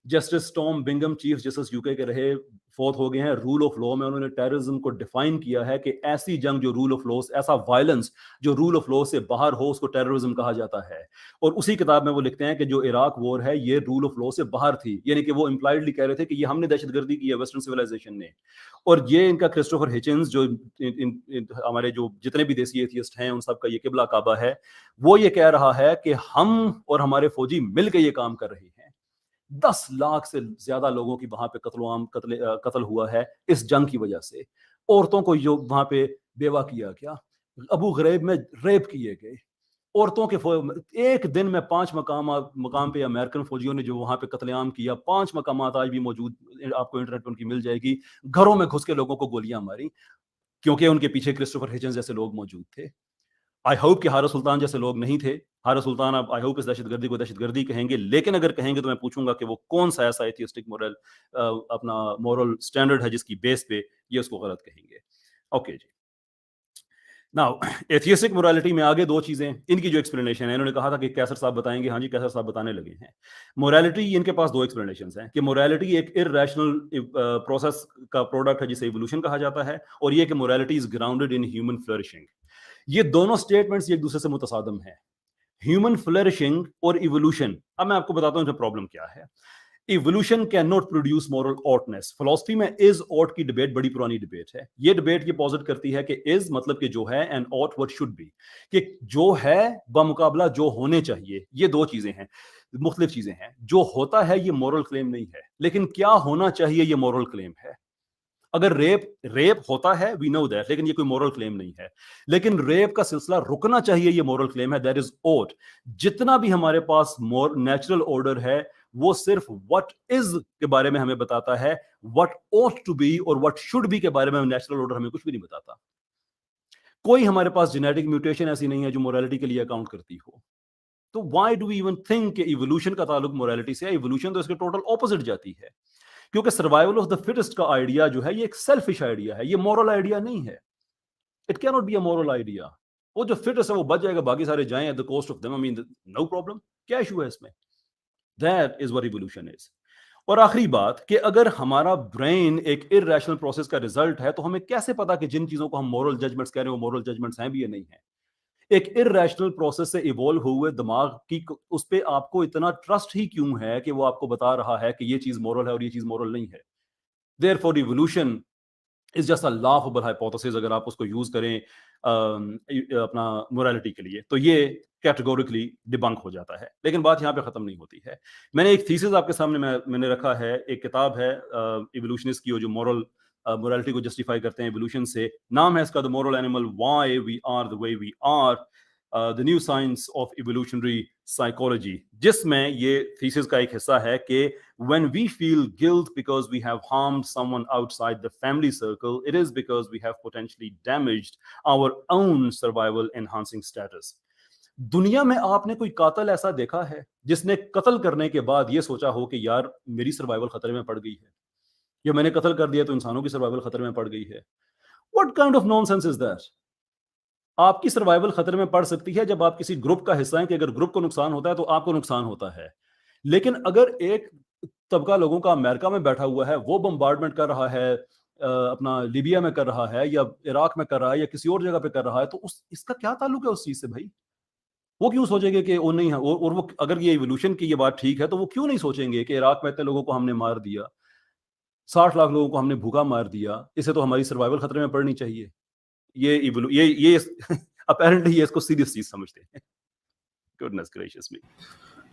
Justice Tom Bingham chief justice U K رہے, فوت ہو گئے ہیں. رول آف لا میں انہوں نے ٹیررزم کو ڈیفائن کیا ہے کہ ایسی جنگ جو رول آف لا, ایسا وائلنس جو رول آف لا سے باہر ہو, اس کو ٹیررزم کہا جاتا ہے. اور اسی کتاب میں وہ لکھتے ہیں کہ جو عراق وار ہے یہ رول آف لا سے باہر تھی, یعنی کہ وہ امپلائڈلی کہہ رہے تھے کہ یہ ہم نے دہشت گردی کی ہے ویسٹرن سویلائزیشن نے. اور یہ ان کا کرسٹوفر ہچنز جو ہمارے جو جتنے بھی دیسی ایتھیسٹ ہیں ان سب کا یہ قبلہ کعبہ ہے, وہ یہ کہہ رہا ہے کہ ہم اور ہمارے فوجی مل کے یہ کام کر رہے ہیں. 10 لاکھ سے زیادہ لوگوں کی وہاں پہ قتل ہوا ہے اس جنگ کی وجہ سے. عورتوں کو جو وہاں پہ بیوہ کیا گیا, ابو غریب میں ریپ کیے گئے عورتوں کے. ایک دن میں 5 مقام پہ امریکن فوجیوں نے جو وہاں پہ قتل عام کیا, 5 مقامات آج بھی موجود, آپ کو انٹرنیٹ پہ ان کی مل جائے گی. گھروں میں گھس کے لوگوں کو گولیاں ماری کیونکہ ان کے پیچھے کرسٹوفر ہچنز جیسے لوگ موجود تھے. آئی ہوپ کہ حارث سلطان جیسے لوگ نہیں تھے. حارث سلطان اب آئی ہوپ اس دہشت گردی کو دہشت گردی کہیں گے, لیکن اگر کہیں گے تو میں پوچھوں گا کہ وہ کون سا ایسا ایتھیسٹک اپنا مورل اسٹینڈرڈ ہے جس کی بیس پہ یہ اس کو غلط کہیں گے. اوکے جی, ناؤ ایتھیسٹک مورالٹی میں آگے 2 چیزیں ان کی جو ایکسپلینیشن ہے, انہوں نے کہا تھا کہ کیسر صاحب بتائیں گے. ہاں جی, کیسر صاحب بتانے لگے ہیں. مورالٹی ان کے پاس 2 ایکسپلینیشنز ہیں کہ مورالٹی ایک ارریشنل پروسیس کا پروڈکٹ ہے جسے ایوولوشن کہا جاتا ہے, اور یہ کہ morality is grounded in human flourishing. یہ دونوں سٹیٹمنٹس ایک دوسرے سے متصادم ہیں, ہیومن فلرشنگ اور ایوولوشن. اب میں آپ کو بتاتا ہوں جو پرابلم کیا ہے. Evolution can not produce moral oughtness. فلسفی میں از آؤٹ کی ڈبیٹ بڑی پرانی ڈبیٹ ہے. یہ ڈبیٹ یہ پوزٹ کرتی ہے کہ از مطلب کہ جو ہے, and ought what should be, کہ جو ہے بمقابلہ جو ہونے چاہیے. یہ 2 چیزیں ہیں, مختلف چیزیں ہیں. جو ہوتا ہے یہ مورل کلیم نہیں ہے, لیکن کیا ہونا چاہیے یہ مورل کلیم ہے. اگر ریپ ہوتا ہے وی نو دیٹ, لیکن یہ کوئی مورل کلیم نہیں ہے. لیکن ریپ کا سلسلہ رکنا چاہیے یہ مورل کلیم ہے. دیٹ از اوٹ. جتنا بھی ہمارے پاس نیچرل آرڈر ہے وہ صرف وٹ از کے بارے میں ہمیں بتاتا ہے, وٹ ought ٹو بی اور وٹ شوڈ بی کے بارے میں نیچرل آرڈر ہمیں کچھ بھی نہیں بتاتا. کوئی ہمارے پاس جینیٹک میوٹیشن ایسی نہیں ہے جو مورالٹی کے لیے اکاؤنٹ کرتی ہو. تو why do we even think کہ ایوولوشن کا تعلق مورالٹی سے ہے. ایوولوشن تو اس کے ٹوٹل اپوزٹ جاتی ہے, کیونکہ سروائیول آف دا فٹسٹ کا آئیڈیا جو ہے یہ ایک سیلفش آئیڈیا ہے, یہ مورل آئیڈیا نہیں ہے. It can not be a moral idea. وہ جو فٹسٹ ہے وہ بچ جائے گا, باقی سارے جائیں at the cost of them. I mean no problem, کیا ایشو ہے اس میں. That is what evolution is. اور آخری بات کہ اگر ہمارا برین ایک ارریشنل پروسیس کا ریزلٹ ہے تو ہمیں کیسے پتا کہ جن چیزوں کو ہم مورل ججمنٹس کہہ رہے ہیں وہ مورل ججمنٹس ہیں بھی یا نہیں ہیں. ایک ارریشنل پروسیس سے ایوالو ہوئے دماغ کی اس پہ آپ کو اتنا ٹرسٹ ہی کیوں ہے کہ وہ آپ کو بتا رہا ہے کہ یہ چیز مورل ہے اور یہ چیز مورل نہیں ہے. Therefore evolution is just a laughable hypothesis اگر آپ اس کو یوز کریں اپنا morality کے لیے, تو یہ کیٹیگوریکلی ڈیبنک ہو جاتا ہے. لیکن بات یہاں پہ ختم نہیں ہوتی ہے. میں نے ایک تھیسس آپ کے سامنے میں نے رکھا ہے, ایک کتاب ہے ایوولوشنسٹ کی جو morality کو جسٹیفائی کرتے ہیں ایوولوشن سے. نام ہے اس کا The Moral Animal, Why We Are the Way We Are, The New Science of Evolutionary Psychology, جس میں یہ تھیسس کا ایک حصہ ہے کہ when we feel guilt because we have harmed someone outside the family circle, it is because we have potentially damaged our own survival enhancing status. دنیا میں آپ نے کوئی قاتل ایسا دیکھا ہے جس نے قتل کرنے کے بعد یہ سوچا ہو کہ یار میری سروائیول خطرے میں پڑ گئی ہے, یا میں نے قتل کر دیا تو انسانوں کی سروائیول خطرے میں پڑ گئی ہے. What kind of nonsense is that? آپ کی سروائیول خطرے میں پڑ سکتی ہے جب آپ کسی گروپ کا حصہ ہیں کہ اگر گروپ کو نقصان ہوتا ہے تو آپ کو نقصان ہوتا ہے. لیکن اگر ایک طبقہ لوگوں کا امریکہ میں بیٹھا ہوا ہے, وہ بمبارڈمنٹ کر رہا ہے, اپنا لیبیا میں کر رہا ہے یا عراق میں کر رہا ہے یا کسی اور جگہ پہ کر رہا ہے, تو اس کا کیا تعلق ہے اس چیز سے بھائی؟ وہ کیوں سوچیں گے کہ وہ نہیں ہے, اور وہ اگر یہ ایوولوشن کی یہ بات ٹھیک ہے تو وہ کیوں نہیں سوچیں گے کہ عراق میں اتنے لوگوں کو ہم نے مار دیا, 60 لاکھ لوگوں کو ہم نے بھوکا مار دیا, اسے تو ہماری سروائیول خطرے میں پڑنی چاہیے. یہ اپیرنٹلی یہ اس کو سیریس چیز سمجھتے ہیں. گڈنس گریشیس می.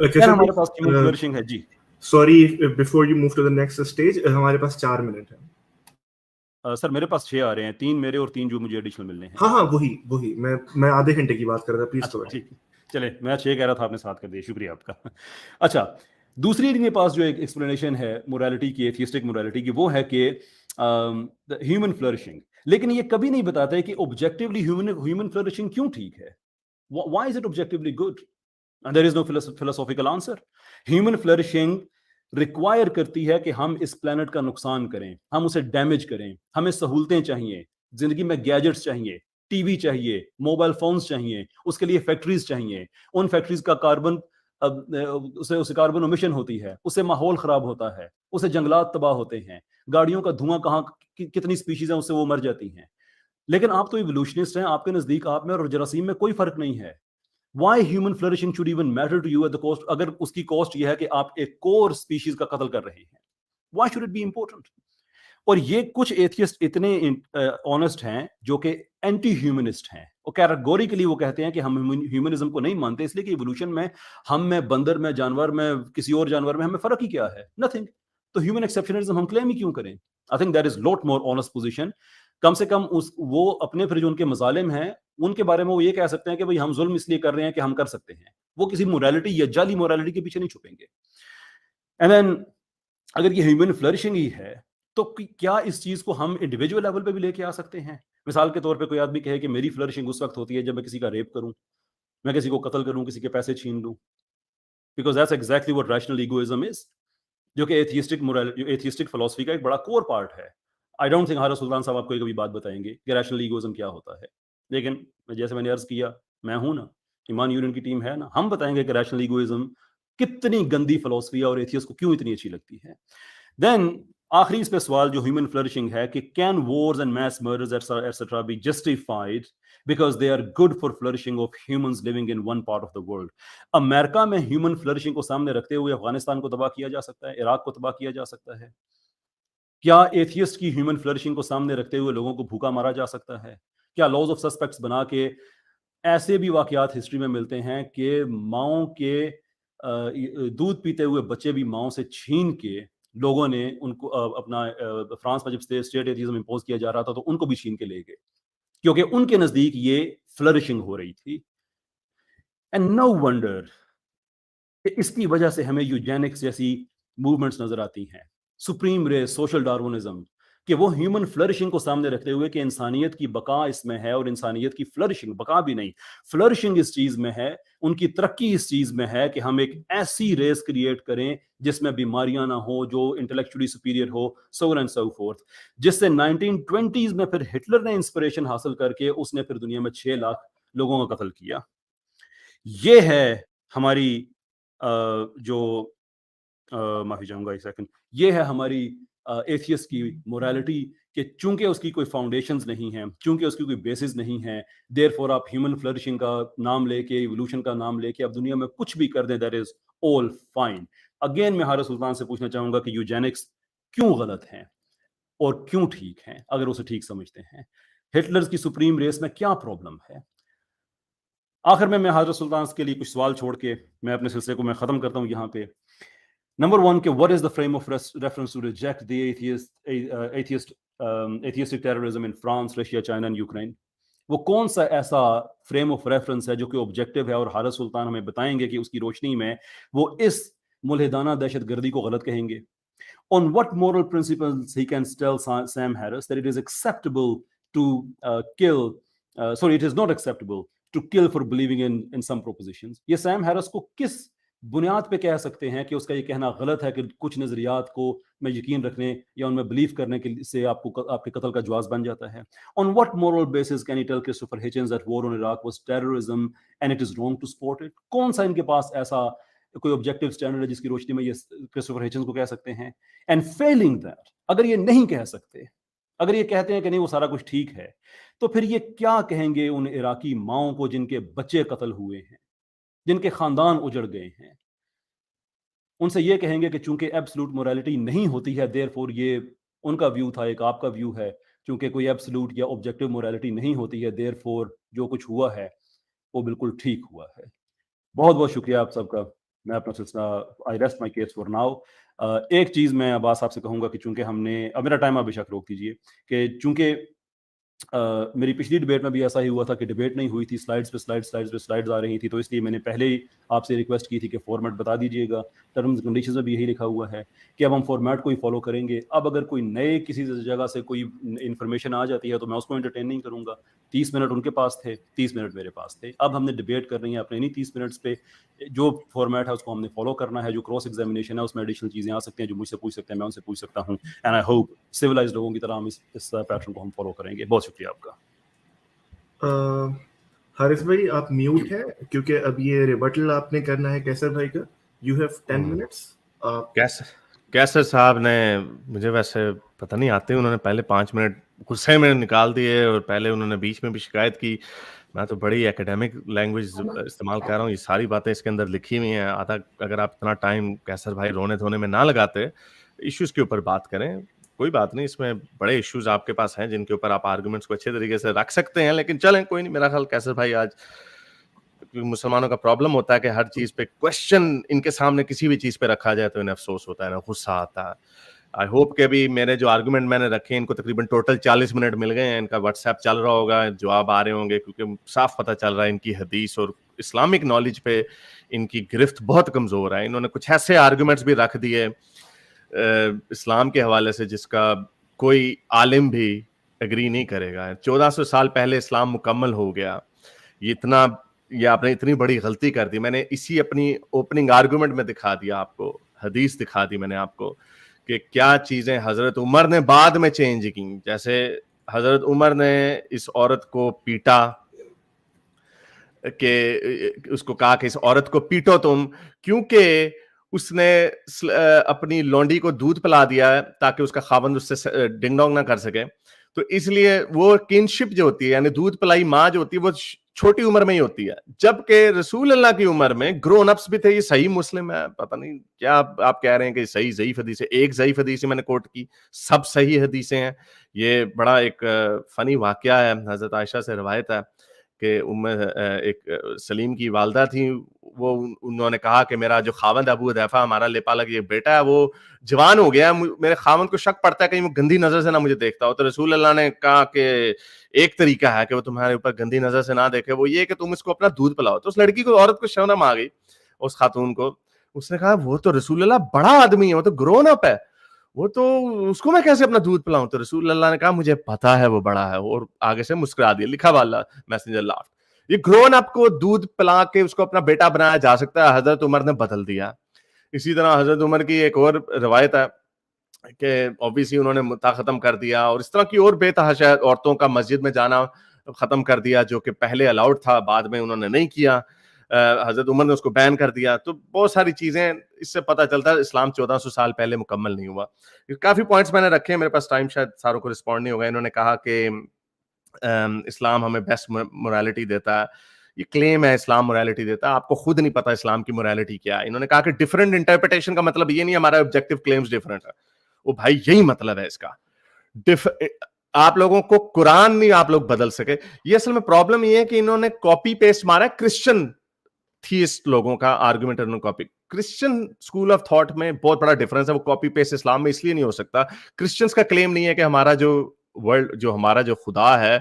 ہمارے پاس ہیومن فلرشنگ ہے جی. Sorry, before you move to the next stage, ہمارے پاس 4 منٹ ہے. سر میرے پاس 6 آ رہے ہیں, 3 میرے اور 3 جو مجھے ایڈیشنل ملنے ہیں. ہاں وہی میں آدھے گھنٹے کی بات کر رہا تھا, پلیز اچھا کرو. ٹھیک ہے, چلے میں 6 کہہ رہا تھا, آپ نے 7 کر دیا, شکریہ آپ کا. اچھا, دوسری ان کے پاس جو ایک ایکسپلینیشن ہے موریلٹی کی, ایتھیسٹک موریلٹی کی, وہ ہے کہ ہیومن فلرشنگ. لیکن یہ کبھی نہیں بتاتا ہے کہ آبجیکٹیولی ہیومن فلرشنگ کیوں ٹھیک ہے. Why is it objectively good? And there is no philosophical answer. Human flourishing require کرتی ہے کہ ہم اس پلانٹ کا نقصان کریں, ہم اسے ڈیمیج کریں, ہمیں سہولتیں چاہیے, زندگی میں گیجٹس چاہیے, ٹی وی چاہیے, موبائل فونز چاہیے, اس کے لیے فیکٹریز چاہیے, ان فیکٹریز کا کاربن اسے کاربن امیشن ہوتی ہے, اس سے ماحول خراب ہوتا ہے, اس سے جنگلات تباہ ہوتے ہیں, گاڑیوں کا دھواں کہاں کتنی سپیشیز ہیں اس سے وہ مر جاتی ہیں. لیکن آپ تو ایوولوشنسٹ ہیں, آپ کے نزدیک آپ میں اور جراثیم میں کوئی فرق نہیں ہے. Why human flourishing should even matter to you at the cost, اگر اس کی کوسٹ یہ ہے کہ آپ ایک کور سپیشیز کا قتل کر رہے ہیں. Why should it be important? اور یہ کچھ ایتھیسٹ اتنے آنیسٹ ہیں جو کہ اینٹی ہیومنسٹ ہیں, وہ کیٹیگوریکلی وہ کہتے ہیں کہ ہم ہیومنزم کو نہیں مانتے, اس لیے کہ ایوولوشن میں ہم میں, بندر میں, جانور میں, کسی اور جانور میں ہمیں فرق ہی کیا ہے, نتھنگ. تو ہیومن ایکسیپشنلزم ہم کلیم ہی کیوں کریں؟ آئی تھنک دیٹ از لوٹ مور آنیسٹ پوزیشن. کم سے کم وہ اپنے پھر جو ان کے مظالم ہیں ان کے بارے میں وہ یہ کہہ سکتے ہیں کہ بھئی ہم ظلم اس لیے کر رہے ہیں کہ ہم کر سکتے ہیں, وہ کسی موریلٹی یا جعلی موریلٹی کے پیچھے نہیں چھپیں گے. اینڈ دین اگر یہ ہیومن فلرشنگ ہی ہے تو کیا اس چیز کو ہم انڈیویجول لیول پہ بھی لے کے آ سکتے ہیں؟ مثال کے طور پہ کوئی آدمی کہے کہ میری فلرشنگ اس وقت ہوتی ہے جب میں کسی کا ریپ کروں, میں کسی کو قتل کروں, کسی کے پیسے چھین لوں, because that's exactly what rational egoism is, جو کہ ایتھیسٹک فلسفی کا ایک بڑا کور پارٹ ہے. آئی ڈونٹ تھنک حارث سلطان صاحب آپ کو کبھی بات بتائیں گے کہ ریشنل ایگوئزم کیا ہوتا ہے, لیکن جیسے میں نے عرض کیا, میں ہوں نا, ایمان یونین کی ٹیم ہے نا, ہم بتائیں گے کہ ریشنل ایگوئزم کتنی گندی فلسفی ہے اور ایتھیس کو کیوں اتنی اچھی لگتی ہے. دین آخری اس پہ سوال جو ہیومن فلرشنگ ہے کہ can wars and mass murders etcetera be justified because they are good for flourishing of humans living in one part of the world. امریکہ میں ہیومن فلرشنگ کو سامنے رکھتے ہوئے افغانستان کو تباہ کیا جا سکتا ہے, عراق کو تباہ کیا جا سکتا ہے. کیا ایتھیسٹ کی ہیومن فلرشنگ کو سامنے رکھتے ہوئے لوگوں کو بھوکا مارا جا سکتا ہے؟ کیا لاز آف سسپیکٹس بنا کے ایسے بھی واقعات ہسٹری میں ملتے ہیں کہ ماؤں کے دودھ پیتے ہوئے بچے بھی ماؤں سے چھین کے لوگوں نے ان کو اپنا فرانس میں جب اسٹیٹ ایتھیزم امپوز کیا جا رہا تھا تو ان کو بھی چھین کے لے گئے کیونکہ ان کے نزدیک یہ فلرشنگ ہو رہی تھی. اینڈ نو ونڈر کہ اس کی وجہ سے ہمیں یوجینکس جیسی موومنٹس نظر آتی ہیں, سپریم ریس, سوشل ڈارونزم, کہ وہ ہیومن فلرشنگ کو سامنے رکھتے ہوئے کہ انسانیت کی بقا اس میں ہے, اور انسانیت کی فلرشنگ, بقا بھی نہیں, فلرشنگ اس چیز میں ہے, ان کی ترقی اس چیز میں ہے کہ ہم ایک ایسی ریس کریٹ کریں جس میں بیماریاں نہ ہو, جو intellectually superior who, so and so forth. جس سے 1920s میں پھر ہٹلر نے انسپریشن حاصل کر کے اس نے پھر دنیا میں 6 لاکھ لوگوں کا قتل کیا. یہ ہے ہماری جو معافی چاہوں گا ایک سیکنڈ, یہ ہے ہماری ایتھیس کی موریلٹی کہ چونکہ اس کی کوئی فاؤنڈیشنز نہیں ہیں, چونکہ اس کی کوئی بیسز نہیں ہیں, دیر فور آپ ہیومن فلرشنگ کا نام لے کے, ایوولوشن کا نام لے کے اب دنیا میں کچھ بھی کر دیں, that is all fine. Again میں حارث سلطان سے پوچھنا چاہوں گا کہ یوجینکس کیوں غلط ہیں اور کیوں ٹھیک ہیں اگر اسے ٹھیک سمجھتے ہیں؟ ہٹلرز کی سپریم ریس میں کیا پرابلم ہے؟ آخر میں حضرت سلطان کے لیے کچھ سوال چھوڑ کے میں اپنے سلسلے کو میں ختم کرتا ہوں یہاں پہ. نمبر 1 کہ what is the frame of reference to reject the atheistic terrorism in France, Russia, China and Ukraine? وہ کون سا ایسا فریم آف ریفرنس ہے جو کہ آبجیکٹو ہے, اور حارث سلطان ہمیں بتائیں گے کہ اس کی روشنی میں وہ اس ملحدانہ دہشت گردی کو غلط کہیں گے. On what moral principles he can tell Sam Harris that it is acceptable to it is not acceptable to kill for believing in some propositions. یہ سیم ہیرس کو کس بنیاد پہ کہہ سکتے ہیں کہ اس کا یہ کہنا غلط ہے کہ کچھ نظریات کو میں یقین رکھنے یا ان میں بلیو کرنے کے سے آپ کے قتل کا جواز بن جاتا ہے؟ On what moral basis can he tell Christopher Hitchens that war on Iraq was terrorism and it is wrong to support it? کون سا ان کے پاس ایسا کوئی آبجیکٹیو اسٹینڈرڈ ہے جس کی روشنی میں یہ کرسٹوفر ہچنز کو کہہ سکتے ہیں؟ اینڈ فیلنگ دیٹ, اگر یہ نہیں کہہ سکتے, اگر یہ کہتے ہیں کہ نہیں وہ سارا کچھ ٹھیک ہے, تو پھر یہ کیا کہیں گے ان عراقی ماؤں کو جن کے بچے قتل ہوئے ہیں, جن کے خاندان اجڑ گئے ہیں؟ ان سے یہ کہیں گے کہ چونکہ ایبسلوٹ موریلٹی نہیں ہوتی ہے, دیر فور یہ ان کا ویو تھا, ایک آپ کا ویو ہے, چونکہ کوئی ایبسلوٹ یا آبجیکٹیو موریلٹی نہیں ہوتی ہے, دیر فور جو کچھ ہوا ہے وہ بالکل ٹھیک ہوا ہے. بہت بہت شکریہ آپ سب کا. میں اپنا سلسلہ I rest my case for now. ایک چیز میں عباس صاحب سے کہوں گا کہ چونکہ ہم نے اب میرا ٹائم آپ بے شک روک دیجیے کہ چونکہ میری پچھلی ڈبیٹ میں بھی ایسا ہی ہوا تھا کہ ڈبیٹ نہیں ہوئی تھی, سلائڈز آ رہی تھی, تو اس لیے میں نے پہلے ہی آپ سے ریکویسٹ کی تھی کہ فارمیٹ بتا دیجیے گا. ٹرمز کنڈیشنز میں بھی یہی لکھا ہوا ہے کہ اب ہم فارمیٹ کو ہی فالو کریں گے. اب اگر کوئی نئے کسی جگہ سے کوئی انفارمیشن آ جاتی ہے تو میں اس کو انٹرٹین نہیں کروں گا. 30 منٹ ان کے پاس تھے, 30 منٹ میرے پاس تھے. اب ہم نے ڈبیٹ کرنی ہے اپنے انہیں 30 منٹس پہ. جو فارمیٹ ہے اس کو ہم نے فالو کرنا ہے. جو کراس ایگزامینیشن ہے اس میں ایڈیشنل چیزیں آ سکتی ہیں جو مجھ سے پوچھ سکتے ہیں, میں ان سے پوچھ سکتا ہوں. اینڈ آئی ہوپ سویلائز لوگوں کی طرح ہم اس پیٹرن کو ہم فالو کریں گے. بہت شکریہ آپ کا. حارث بھائی آپ میوٹ ہیں کیونکہ اب یہ ریبٹل آپ نے کرنا ہے کیسر بھائی کا. You have 10 minutes. کیسر صاحب نے مجھے ویسے پتہ نہیں آتے, انہوں نے پہلے 5 منٹ غصے میں نکال دیے اور پہلے انہوں نے بیچ میں بھی شکایت کی. میں تو بڑی ایکیڈیمک لینگویج استعمال کر رہا ہوں, یہ ساری باتیں اس کے اندر لکھی ہوئی ہیں. آدھا اگر آپ اتنا ٹائم کیسر بھائی رونے دھونے میں نہ لگاتے, ایشوز کے اوپر بات کریں. کوئی بات نہیں, اس میں بڑے ایشوز آپ کے پاس ہیں جن کے اوپر آپ آرگومنٹس کو اچھے طریقے سے رکھ سکتے ہیں. لیکن چلیں کوئی نہیں, میرا خیال کیسر بھائی آج مسلمانوں کا پرابلم ہوتا ہے کہ ہر چیز پہ کوشچن ان کے سامنے کسی بھی چیز پہ رکھا جائے تو انہیں افسوس ہوتا ہے, انہیں غصہ آتا ہے. آئی ہوپ کہ ابھی میرے جو آرگومنٹ میں نے رکھے ان کو تقریباً ٹوٹل 40 منٹ مل گئے ہیں. ان کا واٹس ایپ چل رہا ہوگا, جواب آ رہے ہوں گے, کیونکہ صاف پتہ چل رہا ہے ان کی حدیث اور اسلامک نالج پہ ان کی گرفت بہت کمزور ہے. انہوں نے کچھ ایسے آرگومنٹس بھی رکھ دیے اسلام کے حوالے سے جس کا کوئی عالم بھی اگری نہیں کرے گا. 1400 سال پہلے اسلام مکمل ہو گیا. یہ آپ نے اتنی بڑی غلطی کر دی. میں نے اسی اپنی اوپننگ آرگومنٹ میں دکھا دیا آپ کو, حدیث دکھا دی میں نے آپ کو کہ کیا چیزیں حضرت عمر نے بعد میں چینج کی. جیسے حضرت عمر نے اس عورت کو پیٹا, کہ اس کو کہا کہ اس عورت کو پیٹو تم, کیونکہ اس نے اپنی لونڈی کو دودھ پلا دیا ہے تاکہ اس کا خاوند اس سے ڈنگ ڈونگ نہ کر سکے. تو اس لیے وہ کنشپ جو ہوتی ہے, یعنی دودھ پلائی ماں جو ہوتی ہے, وہ چھوٹی عمر میں ہی ہوتی ہے. جبکہ رسول اللہ کی عمر میں گرون اپس بھی تھے. یہ صحیح مسلم ہے, پتہ نہیں کیا آپ کہہ رہے ہیں کہ صحیح ضعیف حدیث ہے. ایک ضعیف حدیث میں نے کوٹ کی, سب صحیح حدیثیں ہیں. یہ بڑا ایک فنی واقعہ ہے, حضرت عائشہ سے روایت ہے کہ ایک سلیم کی والدہ تھی, وہ انہوں نے کہا کہ میرا جو خاوند ابو حذیفہ ہمارا لیپالگ یہ بیٹا ہے وہ جوان ہو گیا, میرے خاوند کو شک پڑتا ہے کہیں وہ گندی نظر سے نہ مجھے دیکھتا ہو. تو رسول اللہ نے کہا کہ ایک طریقہ ہے کہ وہ تمہارے اوپر گندی نظر سے نہ دیکھے, وہ یہ کہ تم اس کو اپنا دودھ پلاؤ. تو اس لڑکی کو, عورت کو شرم آ گئی, اس خاتون کو. اس نے کہا وہ تو رسول اللہ بڑا آدمی ہے, وہ تو گرون اپ ہے, وہ تو اس کو میں کیسے اپنا دودھ پلاؤں. تو رسول اللہ نے کہا مجھے پتا ہے وہ بڑا ہے, اور آگے سے مسکرا دیا. لکھا ہوا اللہ میسنجر لافٹ. یہ گرون اپ کو دودھ پلا کے اس کو اپنا بیٹا بنایا جا سکتا ہے, حضرت عمر نے بدل دیا. اسی طرح حضرت عمر کی ایک اور روایت ہے کہ اوبیسلی انہوں نے متا ختم کر دیا, اور اس طرح کی اور بے تحاشا عورتوں کا مسجد میں جانا ختم کر دیا, جو کہ پہلے الاؤڈ تھا, بعد میں انہوں نے نہیں کیا. حضرت عمر نے اس کو بین کر دیا. تو بہت ساری چیزیں اس سے پتہ چلتا ہے اسلام 1400 سال پہلے مکمل نہیں ہوا. کافی پوائنٹس میں نے رکھے ہیں, میرے پاس ٹائم شاید ساروں کو رسپونڈ نہیں ہوگا. انہوں نے کہا کہ اسلام ہمیں بیسٹ موریلٹی دیتا ہے. یہ کلیم ہے اسلام موریلٹی دیتا ہے, آپ کو خود نہیں پتا اسلام کی موریلٹی کیا ہے. انہوں نے کہا کہ ڈفرنٹ انٹرپریٹیشن کا مطلب یہ نہیں ہمارا آبجیکٹو کلیمز ڈفرنٹ ہے. وہ بھائی یہی مطلب ہے اس کا. آپ لوگوں کو قرآن نہیں آپ لوگ بدل سکے. یہ اصل میں پرابلم یہ ہے کہ انہوں نے کاپی پیسٹ مارا ہے کرسچن تھیسٹ لوگوں کا آرگومنٹ. انہوں نے copy, Christian school of thought میں بہت بڑا ڈفرنس ہے. وہ کاپی پیسٹ اسلام میں اس لیے نہیں ہو سکتا. کرسچنس کا کلیم نہیں ہے کہ ہمارا جو ورلڈ, جو ہمارا جو خدا ہے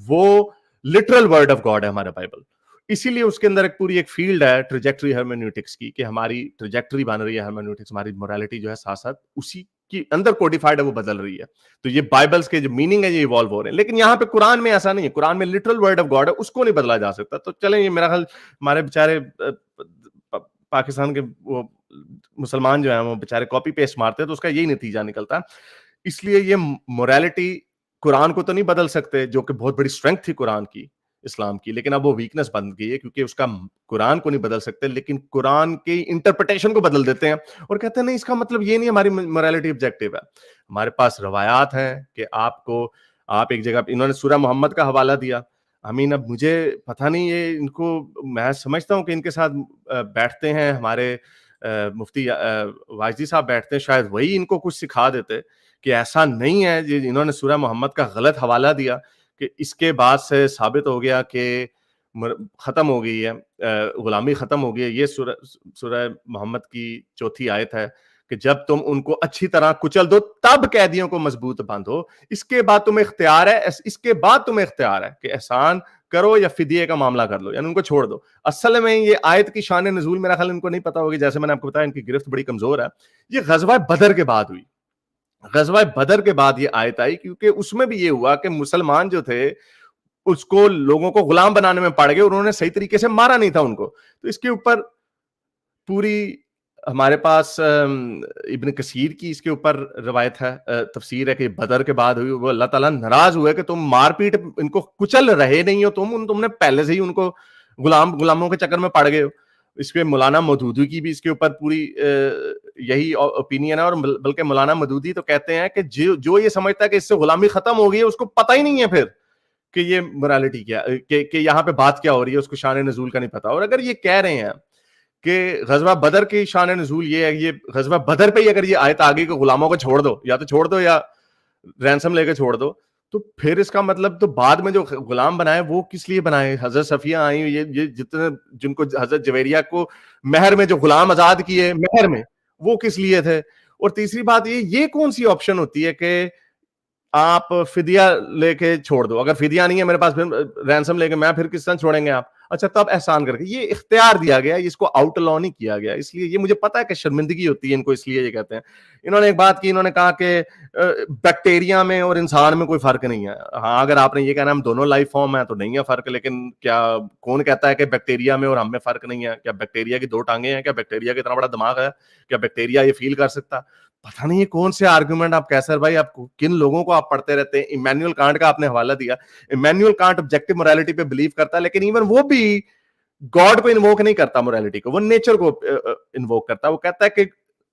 وہ لٹرل ورڈ آف گاڈ ہے ہمارا بائبل. اسی لیے اس کے اندر ایک پوری ایک فیلڈ ہے ٹریجیکٹری ہرمینیوٹکس کی, کہ ہماری ٹریجیکٹری بن رہی ہے ہرمینیوٹکس, ہماری موریلٹی جو ہے ساتھ ساتھ اسی کی اندر کوڈیفائڈ ہے, وہ بدل رہی ہے. تو یہ بائبلز کے جو میننگ ہے یہ ایوالو ہو رہے ہیں. لیکن یہاں پہ قرآن میں ایسا نہیں ہے. قرآن میں لٹرل ورڈ آف گاڈ ہے, اس کو نہیں بدلا جا سکتا. تو چلیں, یہ میرا خیال ہمارے بیچارے پاکستان کے وہ مسلمان جو ہیں وہ بیچارے کاپی پیسٹ مارتے ہیں, تو اس کا یہی نتیجہ نکلتا ہے. اس لیے یہ موریلٹی قرآن کو تو نہیں بدل سکتے, جو کہ بہت بڑی اسٹرینتھ تھی قرآن کی, اسلام کی, لیکن اب وہ ویکنس بن گئی ہے کیونکہ اس کا قرآن کو نہیں بدل سکتے, لیکن قرآن کی انٹرپریٹیشن کو بدل دیتے ہیں اور کہتے ہیں نہیں اس کا مطلب یہ نہیں ہماری موریلٹی آبجیکٹو ہے. ہمارے پاس روایات ہیں کہ آپ ایک جگہ, انہوں نے سورہ محمد کا حوالہ دیا. اب مجھے پتہ نہیں, یہ ان کو, میں سمجھتا ہوں کہ ان کے ساتھ بیٹھتے ہیں ہمارے مفتی واجدی صاحب بیٹھتے ہیں, شاید وہی ان کو کچھ سکھا دیتے کہ ایسا نہیں ہے. انہوں نے سورہ محمد کا غلط حوالہ دیا کہ اس کے بعد سے ثابت ہو گیا کہ ختم ہو گئی ہے, غلامی ختم ہو گئی ہے. یہ سورہ محمد کی 4 آیت ہے کہ جب تم ان کو اچھی طرح کچل دو تب قیدیوں کو مضبوط باندھو, اس کے بعد تمہیں اختیار ہے, اس کے بعد تمہیں اختیار ہے کہ احسان کرو یا فدیے کا معاملہ کر لو, یعنی ان کو چھوڑ دو. اصل میں یہ آیت کی شان نزول میرا خیال ان کو نہیں پتا ہوگی, جیسے میں نے آپ کو بتایا ان کی گرفت بڑی کمزور ہے. یہ غزوہ بدر کے بعد ہوئی, غزوہ بدر کے بعد یہ آیت آئی, کیونکہ اس میں بھی یہ ہوا کہ مسلمان جو تھے اس کو لوگوں کو غلام بنانے میں پڑ گئے, انہوں نے صحیح طریقے سے مارا نہیں تھا ان کو. تو اس کے اوپر پوری ہمارے پاس ابن کثیر کی اس کے اوپر روایت ہے, تفسیر ہے کہ بدر کے بعد ہوئی. وہ اللہ تعالیٰ ناراض ہوئے کہ تم مار پیٹ ان کو کچل رہے نہیں ہو, تم نے پہلے سے ہی ان کو غلاموں کے چکر میں پڑ گئے ہو. اس کے مولانا مودودی کی بھی اس کے اوپر پوری یہی اوپینین ہے, اور بلکہ مولانا مودودی تو کہتے ہیں کہ جو یہ سمجھتا ہے کہ اس سے غلامی ختم ہو گئی ہے اس کو پتہ ہی نہیں ہے پھر کہ یہ مورالٹی کیا کہ یہاں پہ بات کیا ہو رہی ہے, اس کو شان نزول کا نہیں پتا. اور اگر یہ کہہ رہے ہیں کہ غزوہ بدر کی شان نزول یہ ہے, یہ غزوہ بدر پہ ہی اگر یہ آیت آگے کہ غلاموں کو چھوڑ دو, یا تو چھوڑ دو یا رینسم لے کے چھوڑ دو, تو پھر اس کا مطلب تو بعد میں جو غلام بنائے وہ کس لیے بنائے؟ حضرت صفیہ آئی, یہ جتنے جن کو حضرت جویریہ کو مہر میں جو غلام آزاد کیے مہر میں, وہ کس لیے تھے؟ اور تیسری بات یہ کون سی آپشن ہوتی ہے کہ آپ فدیہ لے کے چھوڑ دو؟ اگر فدیہ نہیں ہے میرے پاس, پھر رینسم لے کے میں پھر کس طرح چھوڑیں گے آپ؟ اچھا تب احسان کر کے, یہ اختیار دیا گیا, اس کو آؤٹ لا نہیں کیا گیا. اس لیے یہ مجھے پتا ہے کہ شرمندگی ہوتی ہے ان کو, اس لیے یہ کہتے ہیں. انہوں نے ایک بات کی, انہوں نے کہا کہ بیکٹیریا میں اور انسان میں کوئی فرق نہیں ہے. ہاں اگر آپ نے یہ کہنا ہم دونوں لائف فارم ہیں تو نہیں ہے فرق, لیکن کیا کون کہتا ہے کہ بیکٹیریا میں اور ہم میں فرق نہیں ہے؟ کیا بیکٹیریا کی 2 ٹانگیں ہیں؟ کیا بیکٹیریا کی اتنا بڑا دماغ ہے؟ کیا بیکٹیریا یہ فیل کر سکتا؟ پتہ نہیں یہ کون سے آرگومنٹ آپ کیسر بھائی, آپ کن لوگوں کو آپ پڑھتے رہتے ہیں. ایمینوئل کانٹ کا آپ نے حوالہ دیا, ایمینوئل کانٹ آبجیکٹو مورالٹی پہ بلیو کرتا ہے, لیکن ایون وہ بھی گاڈ کو انووک نہیں کرتا مورالٹی کو, وہ نیچر کو انووک کرتا ہے. وہ کہتا ہے کہ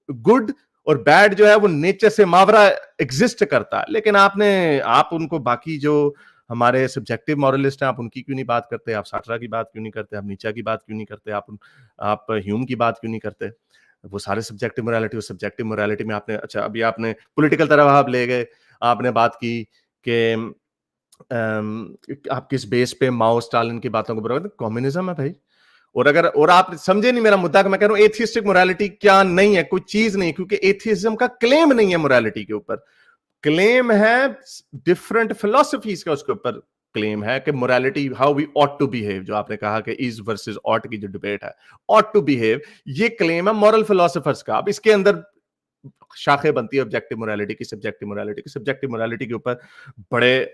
گڈ اور بیڈ جو ہے وہ نیچر سے ماورا ایگزسٹ کرتا ہے. لیکن آپ ان کو باقی جو ہمارے سبجیکٹو مورلسٹ ہیں آپ ان کی کیوں نہیں بات کرتے؟ آپ سارٹرا کی بات کیوں نہیں کرتے؟ آپ نیچا کی بات کیوں نہیں کرتے؟ آپ ہیوم کی بات کیوں نہیں کرتے؟ وہ سارے سبجیکٹو مورالٹی, اور سبجیکٹو مورالٹی میں آپ نے, اچھا ابھی آپ نے پولیٹیکل طرف آپ لے گئے, آپ نے بات کی کہ آپ کس بیس پہ ماؤ اسٹالن کی باتوں کو برابر, کمیونزم ہے بھائی. اور آپ سمجھے نہیں میرا مدعا کہ میں کہہ رہا ہوں ایتھیسٹک مورالٹی کیا نہیں ہے, کوئی چیز نہیں, کیونکہ ایتھیزم کا کلیم نہیں ہے مورالٹی کے اوپر, کلیم ہے ڈفرنٹ فلسفیز کا, اس کے اوپر کلیم ہے کہ morality how we ought to behave, جو آپ نے کہا کہ از ورسز ought کی جو ڈبیٹ ہے, ought to behave, یہ کلیم ہے مورل فلسفرز کا. اب اس کے اندر شاخیں بنتی ہے آبجیکٹو مورالٹی کی, سبجیکٹو مورالٹی کی. سبجیکٹو مورالٹی کے اوپر بڑے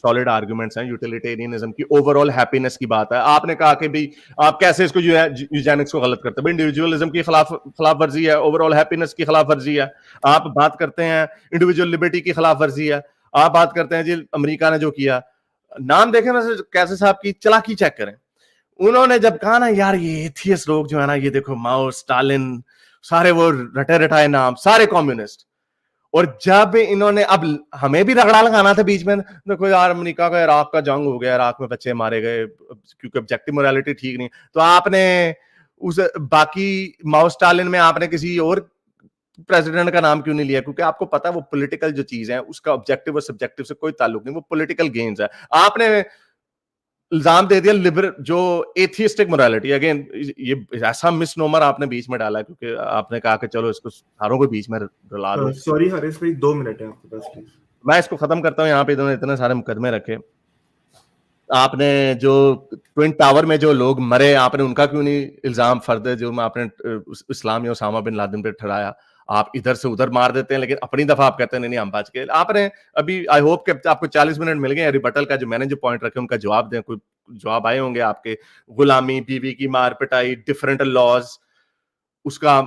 سالڈ آرگومنٹس ہیں. یوٹیلیٹیرینزم کی اوور آل ہیپینس کی بات ہے. آپ نے کہا کہ بھی آپ کیسے اس کو یوجینکس کو غلط کرتے ہیں, انڈیویجولزم کی خلاف ورزی ہے, اوور آل ہیپینس کی خلاف ورزی ہے. آپ بات کرتے ہیں انڈیویجول لبرٹی کی خلاف ورزی ہے. آپ بات کرتے ہیں جی امریکہ نے جو کیا, نام دیکھیں نا کیسے صاحب کی چلاکی چیک کریں. انہوں نے جب کہا نا یار یہ ایتھیس لوگ جو ہے نا, یہ دیکھو ماؤ اسٹالن سارے وہ رٹے رٹائے نام, سارے کمیونسٹ. اور جب انہوں نے اب ہمیں بھی رگڑا لگانا تھا بیچ میں, دیکھو یار امریکہ کا عراق کا جنگ ہو گیا, عراق میں بچے مارے گئے کیونکہ آبجیکٹو مورالٹی ٹھیک نہیں, تو آپ نے اس باقی ماؤ اسٹالن میں آپ نے کسی اور پریزیڈنٹ کا نام کیوں نہیں لیا؟ کیونکہ آپ کو پتا ہے وہ پولیٹیکل جو چیز ہے اس کا آبجیکٹو اور سبجیکٹو سے کوئی تعلق نہیں, وہ پولیٹیکل گینز ہے. آپ نے الزام دے دیا جو ایتھیسٹک مورالٹی, اگین یہ ایسا مس نومر آپ نے بیچ میں ڈالا کیونکہ آپ نے کہا کہ چلو اس کو ساروں کو بیچ میں ڈلا دو. سوری حارث بھائی 2 منٹ ہے آپ کے پاس پلیز. میں اس کو ختم کرتا ہوں. یہاں پہ انہوں نے اتنے سارے مقدمے رکھے. آپ نے جو ٹوئن ٹاور میں جو لوگ مرے, آپ نے ان کا کیوں نہیں الزام فرد جو آپ نے اسلام یا اسامہ بن لادن پہ ٹھہرایا؟ آپ ادھر سے ادھر مار دیتے ہیں, لیکن اپنی دفعہ آپ کہتے ہیں نہیں ہم بچ گئے. آپ نے ابھی آئی ہوپ کہ آپ کو 40 منٹ مل گئے ریبٹل کا, جو میں نے جو پوائنٹ رکھے ان کا جواب دیں. کوئی جواب آئے ہوں گے آپ کے, غلامی, بیوی کی مار پٹائی, ڈفرینٹ لاز, اس کا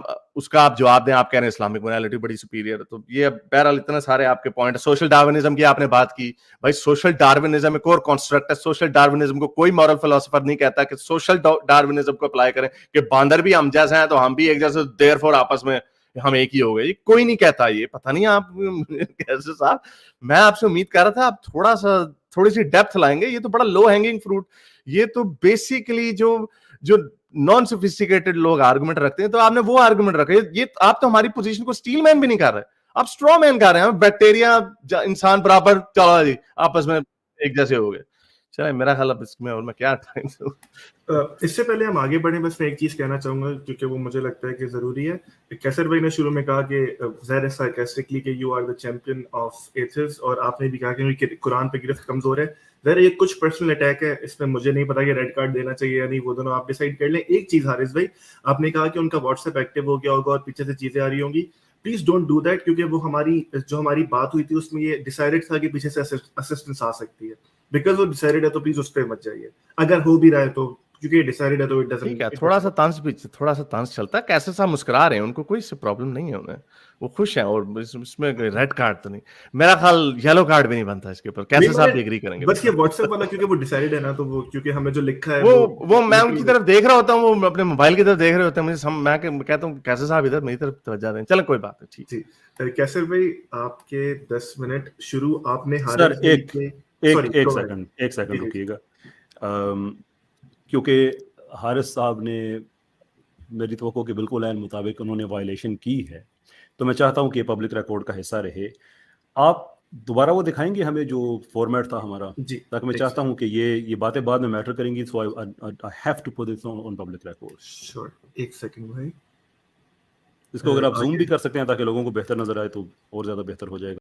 آپ جواب دیں. آپ کہہ رہے ہیں اسلامک مورالٹی بڑی سپیریئر. تو یہ بہرحال اتنے سارے آپ کے پوائنٹ. سوشل ڈارونزم کی آپ نے بات کی. بھائی سوشل ڈارونزم ایک اور کانسٹرکٹ ہے. سوشل ڈارونزم کو کوئی مورل فلسفر نہیں کہتا کہ سوشل ڈارونزم کو اپلائی کریں کہ باندر بھی ہم جیسے ہیں تو ہم بھی ایک جیسے, دیر فور آپس میں ہم ایک ہی ہو گئے. یہ کوئی نہیں کہتا. یہ پتہ نہیں آپ کیسے صاحب, میں آپ سے امید کر رہا تھا آپ تھوڑی سی ڈیپتھ لائیں گے. یہ تو بڑا لو ہینگنگ فروٹ. یہ تو بیسیکلی جو نان سوفسٹیکیٹڈ لوگ آرگومنٹ رکھتے ہیں, تو آپ نے وہ آرگومنٹ رکھے. یہ آپ تو ہماری پوزیشن کو اسٹیل مین بھی نہیں کر رہے, آپ اسٹرو مین کر رہے ہیں. بیکٹیریا انسان برابر, چلو جی آپس میں ایک جیسے ہو گئے. چلیں میرا خیال اب اس میں اور میں کیا ٹائم دوں. اس سے پہلے ہم آگے بڑھیں بس میں ایک چیز کہنا چاہوں گا کیونکہ وہ مجھے لگتا ہے کہ ضروری ہے. کیسر بھائی نے شروع میں کہا کہ ظاہر ہے سارکاسٹکلی کہ you are the champion of ethics, اور آپ نے بھی کہا کہ قرآن پہ گرفت کمزور ہے. ظاہر یہ کچھ پرسنل اٹیک ہے, اس میں مجھے نہیں پتا کہ ریڈ کارڈ دینا چاہیے یا نہیں, وہ دونوں آپ ڈیسائیڈ کر لیں. ایک چیز حارث بھائی, آپ نے کہا کہ ان کا واٹس ایپ ایکٹیو ہو گیا ہوگا اور پیچھے سے چیزیں آ رہی ہوں گی. پلیز ڈونٹ ڈو دیٹ, کیونکہ وہ ہماری بات ہوئی تھی اس میں یہ ڈیسائیڈڈ تھا کہ پیچھے سے اسسٹنس آ سکتی ہے. بیکاز وہ ڈیسائیڈڈ ہے تو پلیز اس پہ مت جائیے. اگر ہو بھی رہا ہے تو کیونکہ یہ ڈیسائیڈڈ ہے تو ٹھیک ہے, تھوڑا سا طنز چلتا ہے. کیسے صاحب مسکرا رہے ہیں, ان کو کوئی پرابلم نہیں ہے, انہیں وہ خوش ہیں, اور اس میں ریڈ کارڈ تو نہیں, میرا خیال یلو کارڈ بھی نہیں بنتا اس کے اوپر. کیسے صاحب بھی ایگری کریں گے بس یہ واٹس ایپ والا کیونکہ وہ ڈیسائیڈڈ ہے نا, تو وہ کیونکہ ہمیں جو لکھا ہے وہ میں ان کی طرف دیکھ رہا ہوتا ہوں, وہ اپنے موبائل کی طرف دیکھ رہے ہوتے ہیں, مجھے میں کہتا ہوں کیسے صاحب ادھر میری طرف توجہ دیں. چلیں کوئی بات نہیں. ٹھیک جی کیسر بھائی آپ کے 10 منٹ شروع. آپ نے سر ایک سیکنڈ رکیے گا, کیونکہ حارث صاحب نے میری توقع کے بالکل عین مطابق انہوں نے وائلیشن کی ہے, تو میں چاہتا ہوں کہ پبلک ریکارڈ کا حصہ رہے. آپ دوبارہ وہ دکھائیں گے ہمیں جو فارمیٹ تھا ہمارا, تاکہ میں چاہتا ہوں کہ یہ باتیں بعد میں میٹر کریں گی. So I have to put it on public record. Sure, ایک سیکنڈ بھائی. اس کو اگر آپ زوم بھی کر سکتے ہیں تاکہ لوگوں کو بہتر نظر آئے تو اور زیادہ بہتر ہو جائے گا.